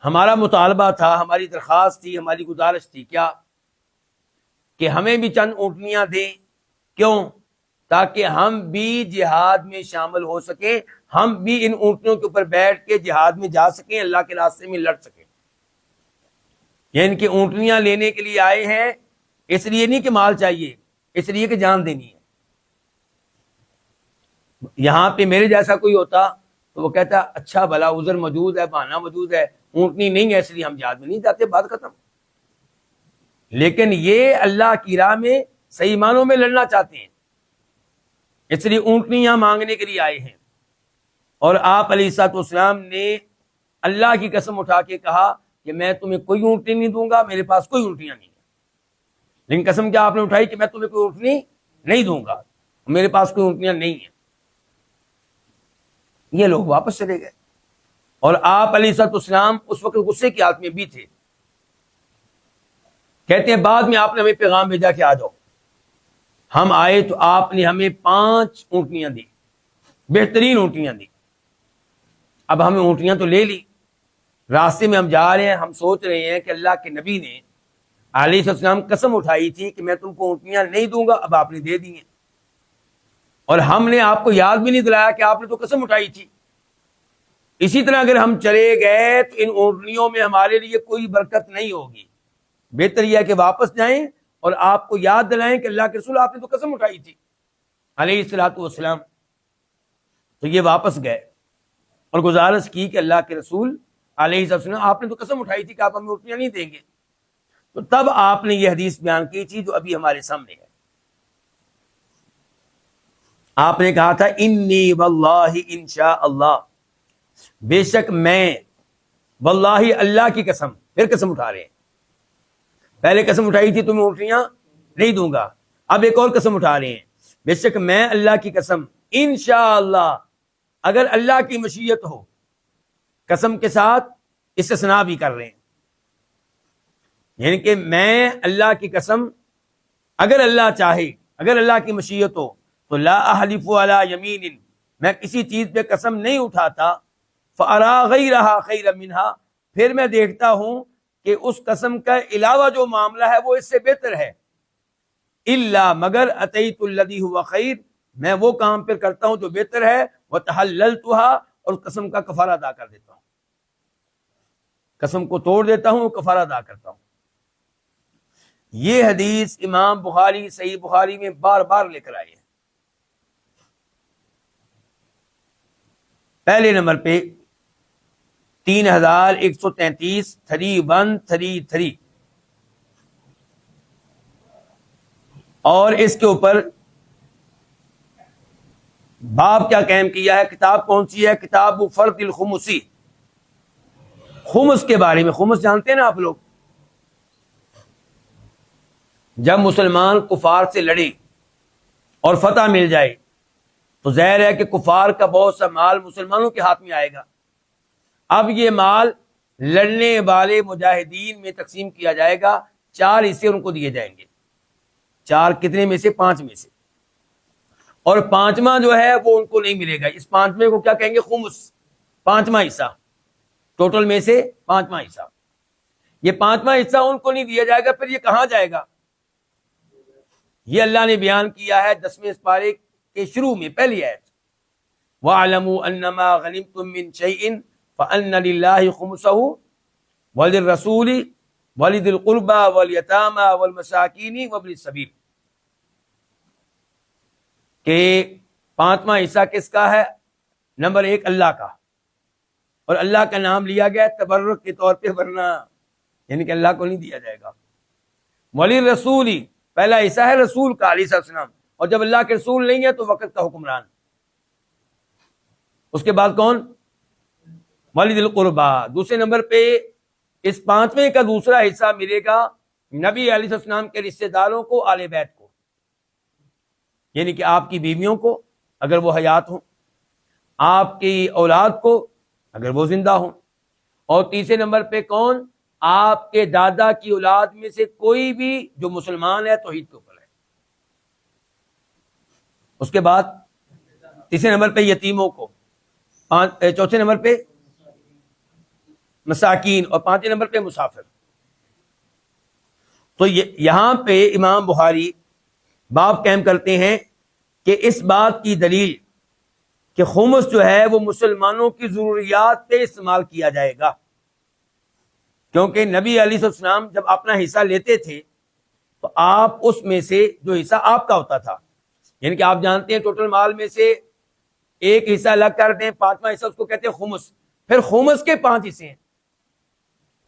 ہمارا مطالبہ تھا، ہماری درخواست تھی، ہماری گزارش تھی، کیا کہ ہمیں بھی چند اونٹنیاں دیں. کیوں؟ تاکہ ہم بھی جہاد میں شامل ہو سکیں، ہم بھی ان اونٹنیوں کے اوپر بیٹھ کے جہاد میں جا سکیں، اللہ کے راستے میں لڑ سکیں. یہ ان کی اونٹنیاں لینے کے لیے آئے ہیں، اس لیے نہیں کہ مال چاہیے، اس لیے کہ جان دینی ہے۔ یہاں پہ میرے جیسا کوئی ہوتا تو وہ کہتا اچھا بھلا عذر موجود ہے، بہانہ موجود ہے، اونٹنی نہیں ہے اس لیے ہم جہاد میں نہیں جاتے، بات ختم۔ لیکن یہ اللہ کی راہ میں صحیح معنوں میں لڑنا چاہتے ہیں، اس لیے اونٹنیاں مانگنے کے لیے آئے ہیں۔ اور آپ علیہ الصلوۃ والسلام نے اللہ کی قسم اٹھا کے کہا کہ میں تمہیں کوئی اونٹنی نہیں دوں گا، میرے پاس کوئی اونٹنیاں نہیں ہیں۔ لیکن قسم کیا آپ نے اٹھائی کہ میں تمہیں کوئی اونٹنی نہیں دوں گا، میرے پاس کوئی اونٹنیاں نہیں ہیں۔ یہ لوگ واپس چلے گئے، اور آپ علیہ الصلوۃ والسلام اس وقت غصے کی حالت میں بھی تھے۔ کہتے ہیں بعد میں آپ نے ہمیں پیغام بھیجا کہ آ جاؤ، ہم آئے تو آپ نے ہمیں 5 اونٹنیاں دی، بہترین اونٹنیاں دی۔ اب ہمیں اونٹنیاں تو لے لی، راستے میں ہم جا رہے ہیں، ہم سوچ رہے ہیں کہ اللہ کے نبی نے علیہ السلام قسم اٹھائی تھی کہ میں تم کو اونٹنیاں نہیں دوں گا، اب آپ نے دے دی ہیں، اور ہم نے آپ کو یاد بھی نہیں دلایا کہ آپ نے تو قسم اٹھائی تھی۔ اسی طرح اگر ہم چلے گئے تو ان اونٹنیوں میں ہمارے لیے کوئی برکت نہیں ہوگی، بہتر یہ ہے کہ واپس جائیں اور آپ کو یاد دلائیں کہ اللہ کے رسول آپ نے تو قسم اٹھائی تھی علیہ الصلوۃ والسلام۔ تو یہ واپس گئے اور گزارش کی کہ اللہ کے رسول علیہ السلام آپ نے تو قسم اٹھائی تھی کہ آپ ہمیں اونٹنیاں نہیں دیں گے۔ تو تب آپ نے یہ حدیث بیان کی تھی جو ابھی ہمارے سامنے ہے۔ آپ نے کہا تھا انی واللہ انشاء اللہ، بے شک میں، واللہ اللہ کی قسم، پھر قسم اٹھا رہے ہیں۔ پہلے قسم اٹھائی تھی تمہیں اونٹنیاں نہیں دوں گا، اب ایک اور قسم اٹھا رہے ہیں، بے شک میں اللہ کی قسم، انشاءاللہ، اگر اللہ کی مشیت ہو، قسم کے ساتھ استثناء بھی کر رہے ہیں، یعنی کہ میں اللہ کی قسم، اگر اللہ چاہے، اگر اللہ کی مشیت ہو تو لا احلف علی یمین، میں کسی چیز پہ قسم نہیں اٹھاتا، فأرى غیرہا خیرا منہا، پھر میں دیکھتا ہوں کہ اس قسم کا علاوہ جو معاملہ ہے وہ اس سے بہتر ہے، الا مگر اتیت الذی هو خیر، میں وہ کام پھر کرتا ہوں جو بہتر ہے، وتحللتها، اور قسم کا کفارہ ادا کر دیتا ہوں، قسم کو توڑ دیتا ہوں، کفارہ ادا کرتا ہوں۔ یہ حدیث امام بخاری صحیح بخاری میں بار بار لے کر آئے ہیں۔ پہلے نمبر پہ 3133 3133، اور اس کے اوپر باب کیا قائم کیا ہے، کتاب کون سی ہے، کتاب فرض الخمسی، خمس کے بارے میں۔ خمس جانتے ہیں نا آپ لوگ، جب مسلمان کفار سے لڑے اور فتح مل جائے تو ظاہر ہے کہ کفار کا بہت سا مال مسلمانوں کے ہاتھ میں آئے گا۔ اب یہ مال لڑنے والے مجاہدین میں تقسیم کیا جائے گا، 4 حصے ان کو دیے جائیں گے۔ 4 کتنے میں سے؟ 5 میں سے، اور 5واں جو ہے وہ ان کو نہیں ملے گا۔ اس 5ویں کو کیا کہیں گے؟ خمس، 5واں حصہ، ٹوٹل میں سے 5واں حصہ۔ یہ 5واں حصہ ان کو نہیں دیا جائے گا، پھر یہ کہاں جائے گا؟ یہ اللہ نے بیان کیا ہے 10ویں سپارے کے شروع میں، پہلی آیت، وَاعْلَمُوا أَنَّمَا غَنِمْتُم مِّن شَيْءٍ فَأَنَّ لِلَّهِ خُمُسَهُ وَلِلرَّسُولِ وَلِذِي الْقُرْبَى وَالْيَتَامَى وَالْمَسَاكِينِ وَابْنِ السَّبِيلِ، کہ 5واں حصہ کس کا ہے؟ نمبر 1 اللہ کا، اور اللہ کا نام لیا گیا تبرک کے طور پہ، ورنہ یعنی کہ اللہ کو نہیں دیا جائے گا۔ وَلِلرَّسُولِ، پہلا حصہ ہے رسول کا علیہ السلام، اور جب اللہ کے رسول نہیں ہے تو وقت کا حکمران۔ اس کے بعد کون؟ وَلِذِي الْقُرْبَى، دوسرے نمبر پہ اس 5ویں کا دوسرا حصہ ملے گا نبی علیہ السلام کے رشتہ داروں کو، آل بیت کو، یعنی کہ آپ کی بیویوں کو اگر وہ حیات ہوں، آپ کی اولاد کو اگر وہ زندہ ہوں، اور تیسرے نمبر پہ کون؟ آپ کے دادا کی اولاد میں سے کوئی بھی جو مسلمان ہے توحید کے اوپر ہے۔ اس کے بعد تیسرے نمبر پہ یتیموں کو، چوتھے نمبر پہ مساکین، اور 5ویں نمبر پہ مسافر۔ تو یہاں پہ امام بخاری باب قائم کرتے ہیں کہ اس بات کی دلیل کہ خمس جو ہے وہ مسلمانوں کی ضروریات پہ استعمال کیا جائے گا، کیونکہ نبی علیہ السلام جب اپنا حصہ لیتے تھے تو آپ اس میں سے جو حصہ آپ کا ہوتا تھا، یعنی کہ آپ جانتے ہیں ٹوٹل مال میں سے ایک حصہ الگ کر دیں، پانچواں حصہ اس کو کہتے ہیں خمس، پھر خمس کے 5 حصے ہیں،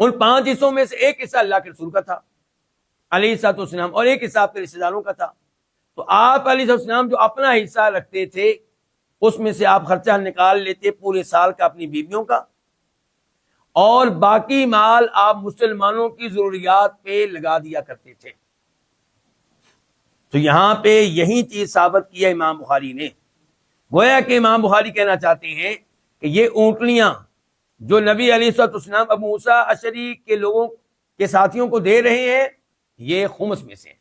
ان 5 حصوں میں سے ایک حصہ اللہ کے رسول کا تھا علیہ الصلوۃ والسلام، اور ایک حصہ آپ کے رشتہ داروں کا تھا. تو آپ علیہ السلام جو اپنا حصہ رکھتے تھے اس میں سے آپ خرچہ نکال لیتے پورے سال کا اپنی بیویوں کا، اور باقی مال آپ مسلمانوں کی ضروریات پہ لگا دیا کرتے تھے. تو یہاں پہ یہی چیز ثابت کی ہے امام بخاری نے. گویا کہ امام بخاری کہنا چاہتے ہیں کہ یہ اونٹنیاں جو نبی علیہ الصلوۃ والسلام ابو موسیٰ اشعری کے لوگوں کے ساتھیوں کو دے رہے ہیں، یہ خمس میں سے ہیں.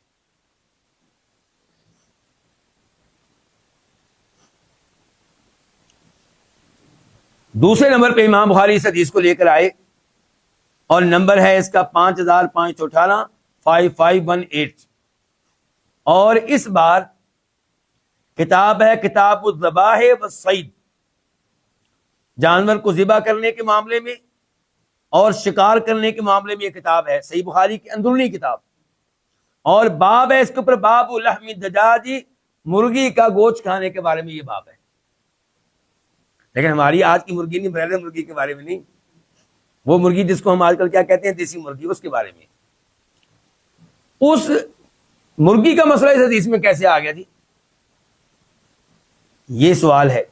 دوسرے نمبر پہ امام بخاری اس حدیث کو لے کر آئے اور نمبر ہے اس کا 5518 5518، اور اس بار کتاب ہے کتاب الذبائح والصید، جانور کو ذبح کرنے کے معاملے میں اور شکار کرنے کے معاملے میں یہ کتاب ہے، صحیح بخاری کی اندرونی کتاب. اور باب ہے اس کے اوپر باب لحم الدجاج، مرغی کا گوشت کھانے کے بارے میں یہ باب ہے. لیکن ہماری آج کی مرغی نہیں، بریلر مرغی کے بارے میں نہیں، وہ مرغی جس کو ہم آج کل کیا کہتے ہیں دیسی مرغی، اس کے بارے میں. اس مرغی کا مسئلہ اس حدیث میں کیسے آ گیا جی؟ یہ سوال ہے.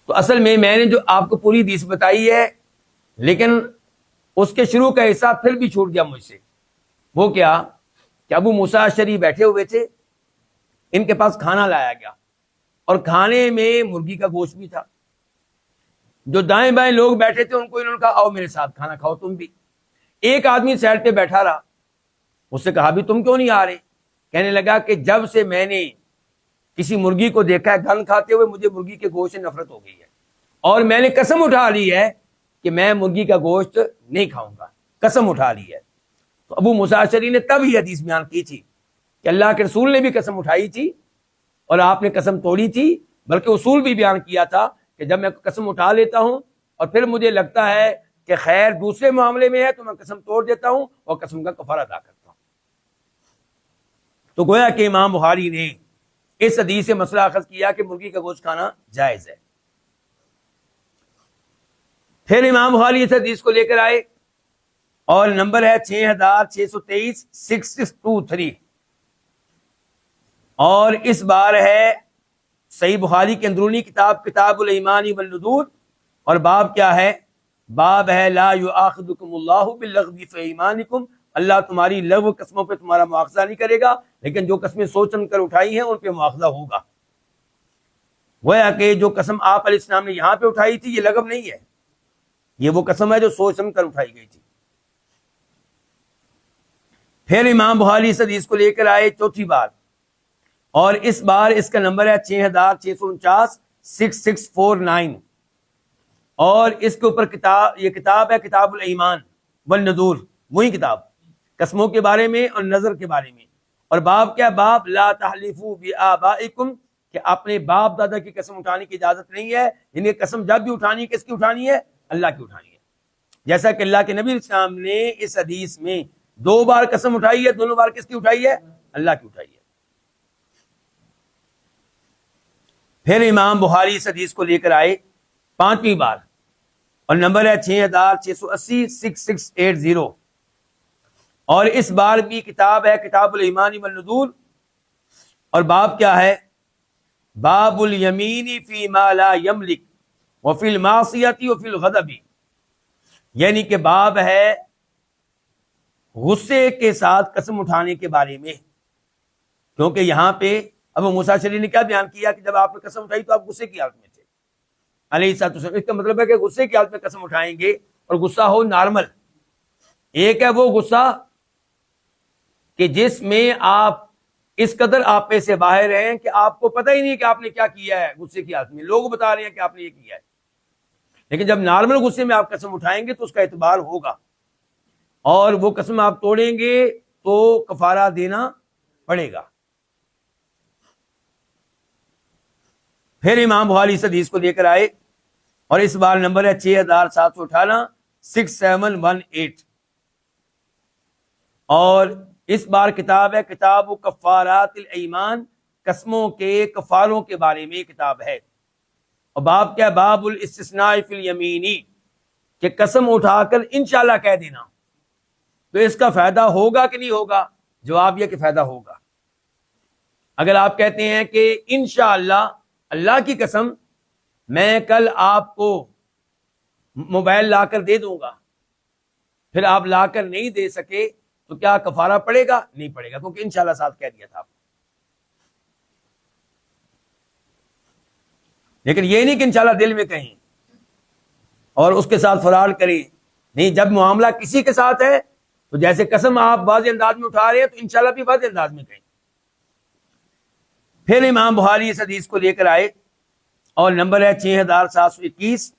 تو اصل میں نے جو آپ کو پوری حدیث بتائی ہے، لیکن اس کے شروع کا حصہ پھر بھی چھوٹ گیا مجھ سے. وہ کیا کہ ابو موسیٰ اشعری بیٹھے ہوئے تھے، ان کے پاس کھانا لایا گیا اور کھانے میں مرغی کا گوشت بھی تھا. جو دائیں بائیں لوگ بیٹھے تھے ان کو انہوں نے کہا آؤ میرے ساتھ کھانا کھاؤ تم بھی. ایک آدمی سائڈ پہ بیٹھا رہا، اس سے کہا بھی تم کیوں نہیں آ رہے؟ کہنے لگا کہ جب سے میں نے کسی مرغی کو دیکھا ہے گن کھاتے ہوئے، مجھے مرغی کے گوشت سے نفرت ہو گئی ہے، اور میں نے قسم اٹھا لی ہے کہ میں مرغی کا گوشت نہیں کھاؤں گا، قسم اٹھا لی ہے. تو ابو موسیٰ اشعری نے تب یہ حدیث بیان کی تھی کہ اللہ کے رسول نے بھی قسم اٹھائی تھی اور آپ نے قسم توڑی تھی، بلکہ اصول بھی بیان کیا تھا کہ جب میں قسم اٹھا لیتا ہوں اور پھر مجھے لگتا ہے کہ خیر دوسرے معاملے میں ہے تو میں قسم توڑ دیتا ہوں اور قسم کا کفارہ ادا کرتا ہوں. تو گویا کہ امام بخاری نے اس حدیث سے مسئلہ اخذ کیا کہ مرغی کا گوشت کھانا جائز ہے. پھر امام بخاری اس حدیث کو لے کر آئے اور نمبر ہے 6623 6623، اور اس بار ہے صحیح بخاری کے اندرونی کتاب کتاب الایمان والنذور، اور باب کیا ہے؟ باب ہے لا یؤاخذکم اللہ باللغو فی ایمانکم، اللہ تمہاری لغو قسموں پہ تمہارا مواخذہ نہیں کرے گا، لیکن جو قسمیں سوچ سمجھ کر اٹھائی ہیں ان پہ مواخذہ ہوگا. گویا کہ جو قسم آپ علیہ السلام نے یہاں پہ اٹھائی تھی یہ لغو نہیں ہے، یہ وہ قسم ہے جو سوچ سمجھ کر اٹھائی گئی تھی. پھر امام بخاری اس حدیث کو لے کر آئے چوتھی بار، اور اس بار اس کا نمبر ہے 6649 6649، اور اس کے اوپر یہ کتاب ہے کتاب الایمان والنذور، وہی کتاب قسموں کے بارے میں اور نظر کے بارے میں. اور باب کیا؟ باب لا تحلفوا بآبائکم، کہ اپنے باپ دادا کی قسم اٹھانے کی اجازت نہیں ہے. یعنی قسم جب بھی اٹھانی ہے کس کی اٹھانی ہے؟ اللہ کی اٹھانی ہے. جیسا کہ اللہ کے نبی اسلام نے اس حدیث میں 2 بار قسم اٹھائی ہے، دونوں بار کس کی اٹھائی ہے؟ اللہ کی اٹھائی ہے. پھر امام بخاری اس حدیث کو لے کر آئے 5ویں بار، اور نمبر ہے 6680 6680، اور اس بار بھی کتاب ہے کتاب الایمان والنذور، اور باب کیا ہے؟ باب الیمین فی ما لا یملک وفی المعصیۃ وفی الغضب، یعنی کہ باب ہے غصے کے ساتھ قسم اٹھانے کے بارے میں. کیونکہ یہاں پہ ابو موسیٰ اشعری نے کیا بیان کیا کہ جب آپ نے قسم اٹھائی تو آپ غصے کی حالت میں تھے علیہ الصلوۃ والسلام. اس کا مطلب ہے کہ غصے کی حالت میں قسم اٹھائیں گے، اور غصہ ہو نارمل. ایک ہے وہ غصہ کہ جس میں آپ اس قدر آپ پہ سے باہر ہیں کہ آپ کو پتہ ہی نہیں کہ آپ نے کیا کیا ہے غصے کی حالت میں، لوگ بتا رہے ہیں کہ آپ نے یہ کیا ہے. لیکن جب نارمل غصے میں آپ قسم اٹھائیں گے تو اس کا اعتبار ہوگا، اور وہ قسم آپ توڑیں گے تو کفارہ دینا پڑے گا. پھر امام بخاری اس حدیث کو لے کر آئے، اور اس بار نمبر ہے 6718 6718، اور اس بار کتاب ہے کتاب کفارات الایمان، قسموں کے کفاروں کے بارے میں کتاب ہے. اور باب کیا؟ باب الاستثناء فی الیمینی، کہ قسم اٹھا کر انشاءاللہ کہہ دینا. تو اس کا فائدہ ہوگا کہ نہیں ہوگا؟ جواب یہ کہ فائدہ ہوگا. اگر آپ کہتے ہیں کہ انشاءاللہ اللہ کی قسم میں کل آپ کو موبائل لا کر دے دوں گا، پھر آپ لا کر نہیں دے سکے تو کیا کفارہ پڑے گا؟ نہیں پڑے گا، کیونکہ انشاءاللہ ساتھ کہہ دیا تھا آپ. لیکن یہ نہیں کہ انشاءاللہ دل میں کہیں اور اس کے ساتھ فراڈ کریں. نہیں، جب معاملہ کسی کے ساتھ ہے تو جیسے قسم آپ واضح انداز میں اٹھا رہے ہیں تو انشاءاللہ بھی واضح انداز میں کہیں. پھر امام بخاری اس حدیث کو لے کر آئے اور نمبر ہے 6721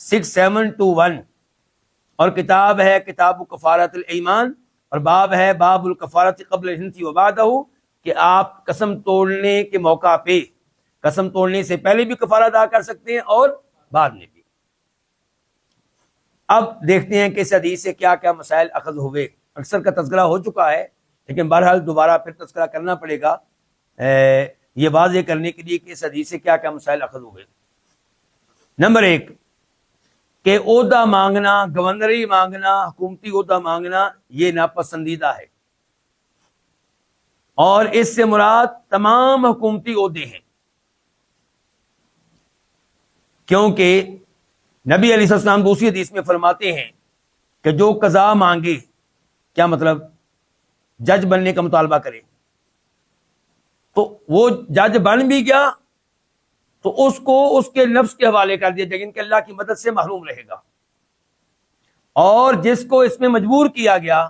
6721، اور کتاب ہے کتاب کفارت الایمان، اور باب ہے باب الکفارت قبل الحنث و بعدہ، کہ آپ قسم توڑنے کے موقع پہ، قسم توڑنے سے پہلے بھی کفارہ ادا کر سکتے ہیں اور بعد میں بھی. اب دیکھتے ہیں کہ اس حدیث سے کیا کیا مسائل اخذ ہوئے. اکثر کا تذکرہ ہو چکا ہے لیکن بہرحال دوبارہ پھر تذکرہ کرنا پڑے گا یہ واضح کرنے کے لیے کہ اس حدیث سے کیا کیا مسائل اخذ ہوئے. نمبر 1 کہ عہدہ مانگنا، گورنری مانگنا، حکومتی عہدہ مانگنا یہ ناپسندیدہ ہے، اور اس سے مراد تمام حکومتی عہدے ہیں، کیونکہ نبی علیہ السلام دوسری حدیث میں فرماتے ہیں کہ جو قضا مانگے، کیا مطلب؟ جج بننے کا مطالبہ کرے، تو وہ جج بن بھی گیا تو اس کو اس کے نفس کے حوالے کر دیا جائے، ان کے اللہ کی مدد سے محروم رہے گا. اور جس کو اس میں مجبور کیا گیا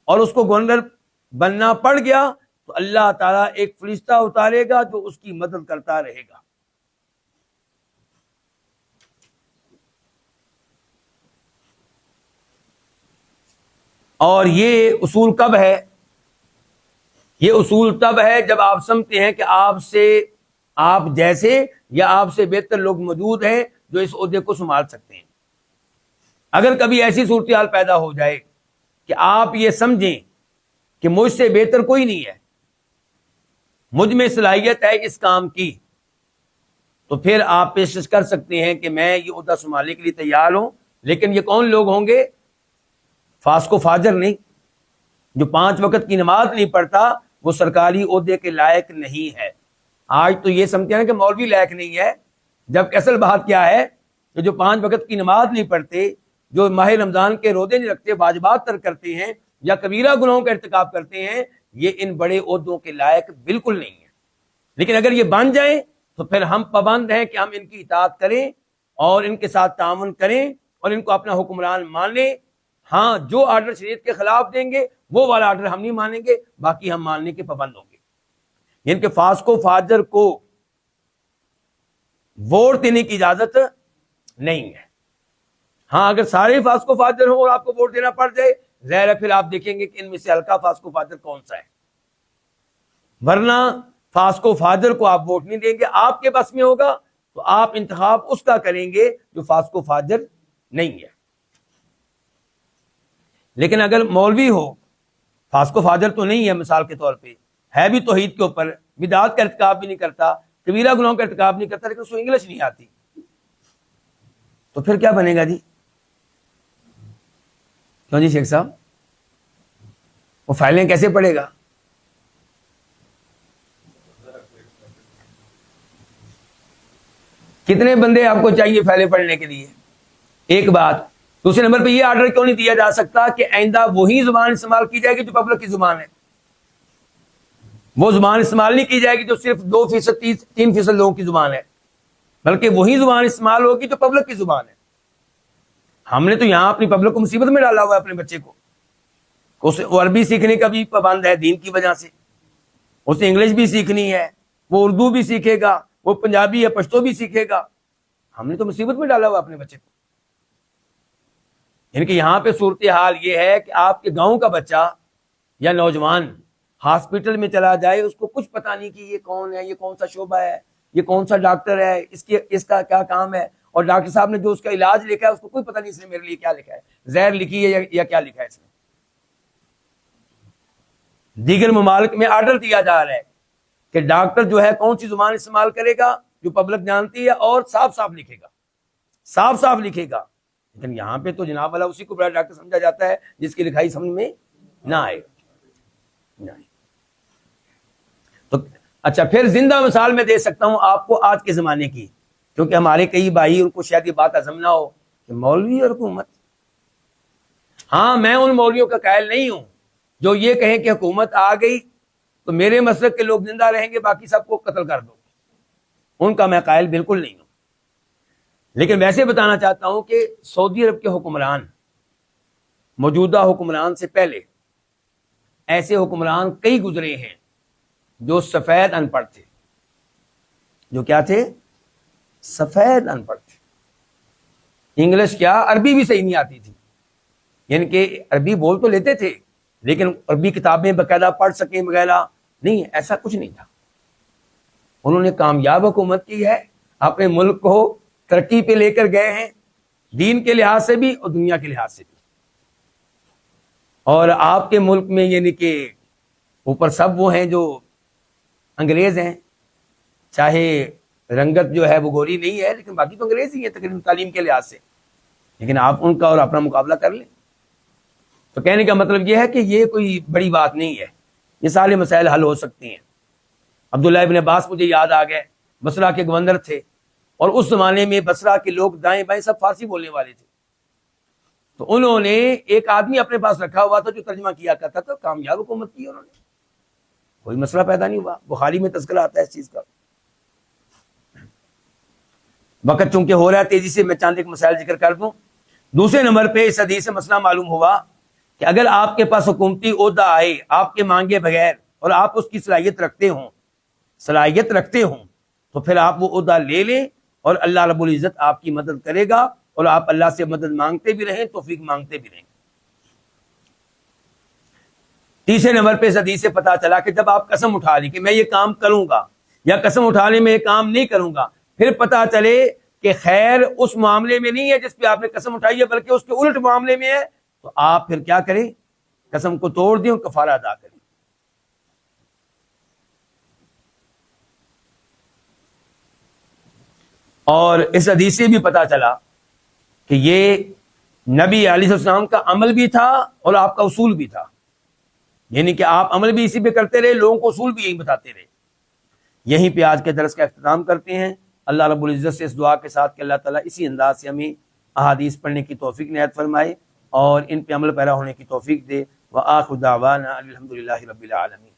اور اس کو گورنر بننا پڑ گیا تو اللہ تعالیٰ ایک فرشتہ اتارے گا جو اس کی مدد کرتا رہے گا. اور یہ اصول کب ہے؟ یہ اصول تب ہے جب آپ سمجھتے ہیں کہ آپ جیسے یا آپ سے بہتر لوگ موجود ہیں جو اس عہدے کو سنبھال سکتے ہیں. اگر کبھی ایسی صورتحال پیدا ہو جائے کہ آپ یہ سمجھیں کہ مجھ سے بہتر کوئی نہیں ہے، مجھ میں صلاحیت ہے اس کام کی، تو پھر آپ پیشکش کر سکتے ہیں کہ میں یہ عہدہ سنبھالنے کے لیے تیار ہوں. لیکن یہ کون لوگ ہوں گے؟ فاسق و فاجر نہیں. جو 5 وقت کی نماز نہیں پڑھتا وہ سرکاری عہدے کے لائق نہیں ہے. آج تو یہ سمجھتے ہیں کہ مولوی لائق نہیں ہے، جبکہ اصل بات کیا ہے کہ جو 5 وقت کی نماز نہیں پڑھتے، جو ماہ رمضان کے روزے نہیں رکھتے، واجبات ترک کرتے ہیں یا کبیرہ گناہوں کا ارتکاب کرتے ہیں، یہ ان بڑے عہدوں کے لائق بالکل نہیں ہے. لیکن اگر یہ بن جائیں تو پھر ہم پابند ہیں کہ ہم ان کی اطاعت کریں اور ان کے ساتھ تعاون کریں اور ان کو اپنا حکمران مان لیں. ہاں، جو آرڈر شریعت کے خلاف دیں گے وہ والا آرڈر ہم نہیں مانیں گے، باقی ہم ماننے کے پابند ہوں گے. یعنی کہ فاسق و فاجر کو ووٹ دینے کی اجازت نہیں ہے. ہاں، اگر سارے فاسق و فاجر ہوں اور آپ کو ووٹ دینا پڑ جائے، ظاہر ہے پھر آپ دیکھیں گے کہ ان میں سے ہلکا فاسق و فاجر کون سا ہے. ورنہ فاسق و فاجر کو آپ ووٹ نہیں دیں گے. آپ کے بس میں ہوگا تو آپ انتخاب اس کا کریں گے جو فاسق و فاجر نہیں ہے. لیکن اگر مولوی ہو، فاسق و فاجر تو نہیں ہے، مثال کے طور پہ ہے بھی توحید کے اوپر، بدعات کا ارتکاب بھی نہیں کرتا، کبیرہ گناہوں کا ارتکاب نہیں کرتا، لیکن اس کو انگلش نہیں آتی، تو پھر کیا بنے گا جی؟ کیوں جی شیخ صاحب؟ وہ فائلیں کیسے پڑھے گا؟ کتنے بندے آپ کو چاہیے فائلیں پڑھنے کے لیے؟ ایک بات. دوسرے نمبر پہ یہ آرڈر کیوں نہیں دیا جا سکتا کہ آئندہ وہی زبان استعمال کی جائے گی جو پبلک کی زبان ہے؟ وہ زبان استعمال نہیں کی جائے گی جو صرف 2%، 3% لوگوں کی زبان ہے، بلکہ وہی زبان استعمال ہوگی جو پبلک کی زبان ہے. ہم نے تو یہاں اپنی پبلک کو مصیبت میں ڈالا ہوا ہے، اپنے بچے کو. وہ عربی سیکھنے کا بھی پابند ہے دین کی وجہ سے، اسے انگلش بھی سیکھنی ہے، وہ اردو بھی سیکھے گا، وہ پنجابی یا پشتو بھی سیکھے گا. ہم نے تو مصیبت میں ڈالا ہوا اپنے بچے کو. یعنی کہ یہاں پہ صورتحال یہ ہے کہ آپ کے گاؤں کا بچہ یا نوجوان ہاسپٹل میں چلا جائے، اس کو کچھ پتہ نہیں کہ یہ کون ہے، یہ کون سا شعبہ ہے، یہ کون سا ڈاکٹر ہے، اس کا کیا کام ہے، اور ڈاکٹر صاحب نے جو اس کا علاج لکھا ہے اس کو کوئی پتہ نہیں اس نے میرے لیے کیا لکھا ہے، زہر لکھی ہے یا کیا لکھا ہے اس نے. دیگر ممالک میں آرڈر دیا جا رہا ہے کہ ڈاکٹر جو ہے کون سی زبان استعمال کرے گا جو پبلک جانتی ہے اور صاف صاف لکھے گا، صاف صاف لکھے گا. لیکن یہاں پہ تو جناب والا اسی کو بڑا ڈاکٹر سمجھا جاتا ہے جس کی لکھائی سمجھ میں نہ آئے. تو اچھا، پھر زندہ مثال میں دے سکتا ہوں آپ کو آج کے زمانے کی، کیونکہ ہمارے کئی بھائی ان کو شاید یہ بات ہضم نہ ہو کہ مولوی اور حکومت. ہاں، میں ان مولویوں کا قائل نہیں ہوں جو یہ کہیں کہ حکومت آ گئی تو میرے مسلک کے لوگ زندہ رہیں گے، باقی سب کو قتل کر دو. ان کا میں قائل بالکل نہیں ہوں. لیکن ویسے بتانا چاہتا ہوں کہ سعودی عرب کے حکمران، موجودہ حکمران سے پہلے ایسے حکمران کئی گزرے ہیں جو سفید ان پڑھ تھے. جو کیا تھے؟ سفید ان پڑھ تھے. انگلش کیا، عربی بھی صحیح نہیں آتی تھی. یعنی کہ عربی بول تو لیتے تھے لیکن عربی کتابیں باقاعدہ پڑھ سکیں وغیرہ نہیں، ایسا کچھ نہیں تھا. انہوں نے کامیاب حکومت کی ہے، اپنے ملک کو ترقی پہ لے کر گئے ہیں، دین کے لحاظ سے بھی اور دنیا کے لحاظ سے بھی. اور آپ کے ملک میں یعنی کہ اوپر سب وہ ہیں جو انگریز ہیں، چاہے رنگت جو ہے وہ گوری نہیں ہے لیکن باقی تو انگریز ہی ہیں تقریباً تعلیم کے لحاظ سے. لیکن آپ ان کا اور اپنا مقابلہ کر لیں. تو کہنے کا مطلب یہ ہے کہ یہ کوئی بڑی بات نہیں ہے، یہ سارے مسائل حل ہو سکتے ہیں. عبداللہ ابن عباس مجھے یاد آ گئے، بصرہ کے گورنر تھے، اور اس زمانے میں بصرہ کے لوگ دائیں بائیں سب فارسی بولنے والے تھے. تو انہوں نے ایک آدمی اپنے پاس رکھا ہوا تھا جو ترجمہ کیا کرتا تھا. کامیاب حکومت کی انہوں نے، کوئی مسئلہ پیدا نہیں ہوا. بخاری میں تذکرہ آتا ہے اس چیز کا. وقت چونکہ ہو رہا ہے تیزی سے میں چاند ایک مسائل ذکر کر دوں. دوسرے نمبر پہ اس حدیث سے مسئلہ معلوم ہوا کہ اگر آپ کے پاس حکومتی عہدہ آئے آپ کے مانگے بغیر اور آپ اس کی صلاحیت رکھتے ہوں تو پھر آپ وہ عہدہ لے لیں اور اللہ رب العزت آپ کی مدد کرے گا، اور آپ اللہ سے مدد مانگتے بھی رہیں، توفیق مانگتے بھی رہیں. تیسرے نمبر پہ اس حدیث سے پتا چلا کہ جب آپ قسم اٹھا لیں کہ میں یہ کام کروں گا یا قسم اٹھانے میں یہ کام نہیں کروں گا، پھر پتا چلے کہ خیر اس معاملے میں نہیں ہے جس پہ آپ نے قسم اٹھائی ہے بلکہ اس کے الٹ معاملے میں ہے، تو آپ پھر کیا کریں؟ قسم کو توڑ دیں اور کفارہ ادا کریں. اور اس حدیث سے بھی پتا چلا کہ یہ نبی علیہ السلام کا عمل بھی تھا اور آپ کا اصول بھی تھا. یعنی کہ آپ عمل بھی اسی پہ کرتے رہے، لوگوں کو اصول بھی یہی بتاتے رہے. یہیں پہ آج کے درس کا اختتام کرتے ہیں. اللہ رب العزت سے اس دعا کے ساتھ کہ اللہ تعالیٰ اسی انداز سے ہمیں احادیث پڑھنے کی توفیق عنایت فرمائے اور ان پہ عمل پیرا ہونے کی توفیق دے. وآخر دعوانا الحمدللہ رب العالمین.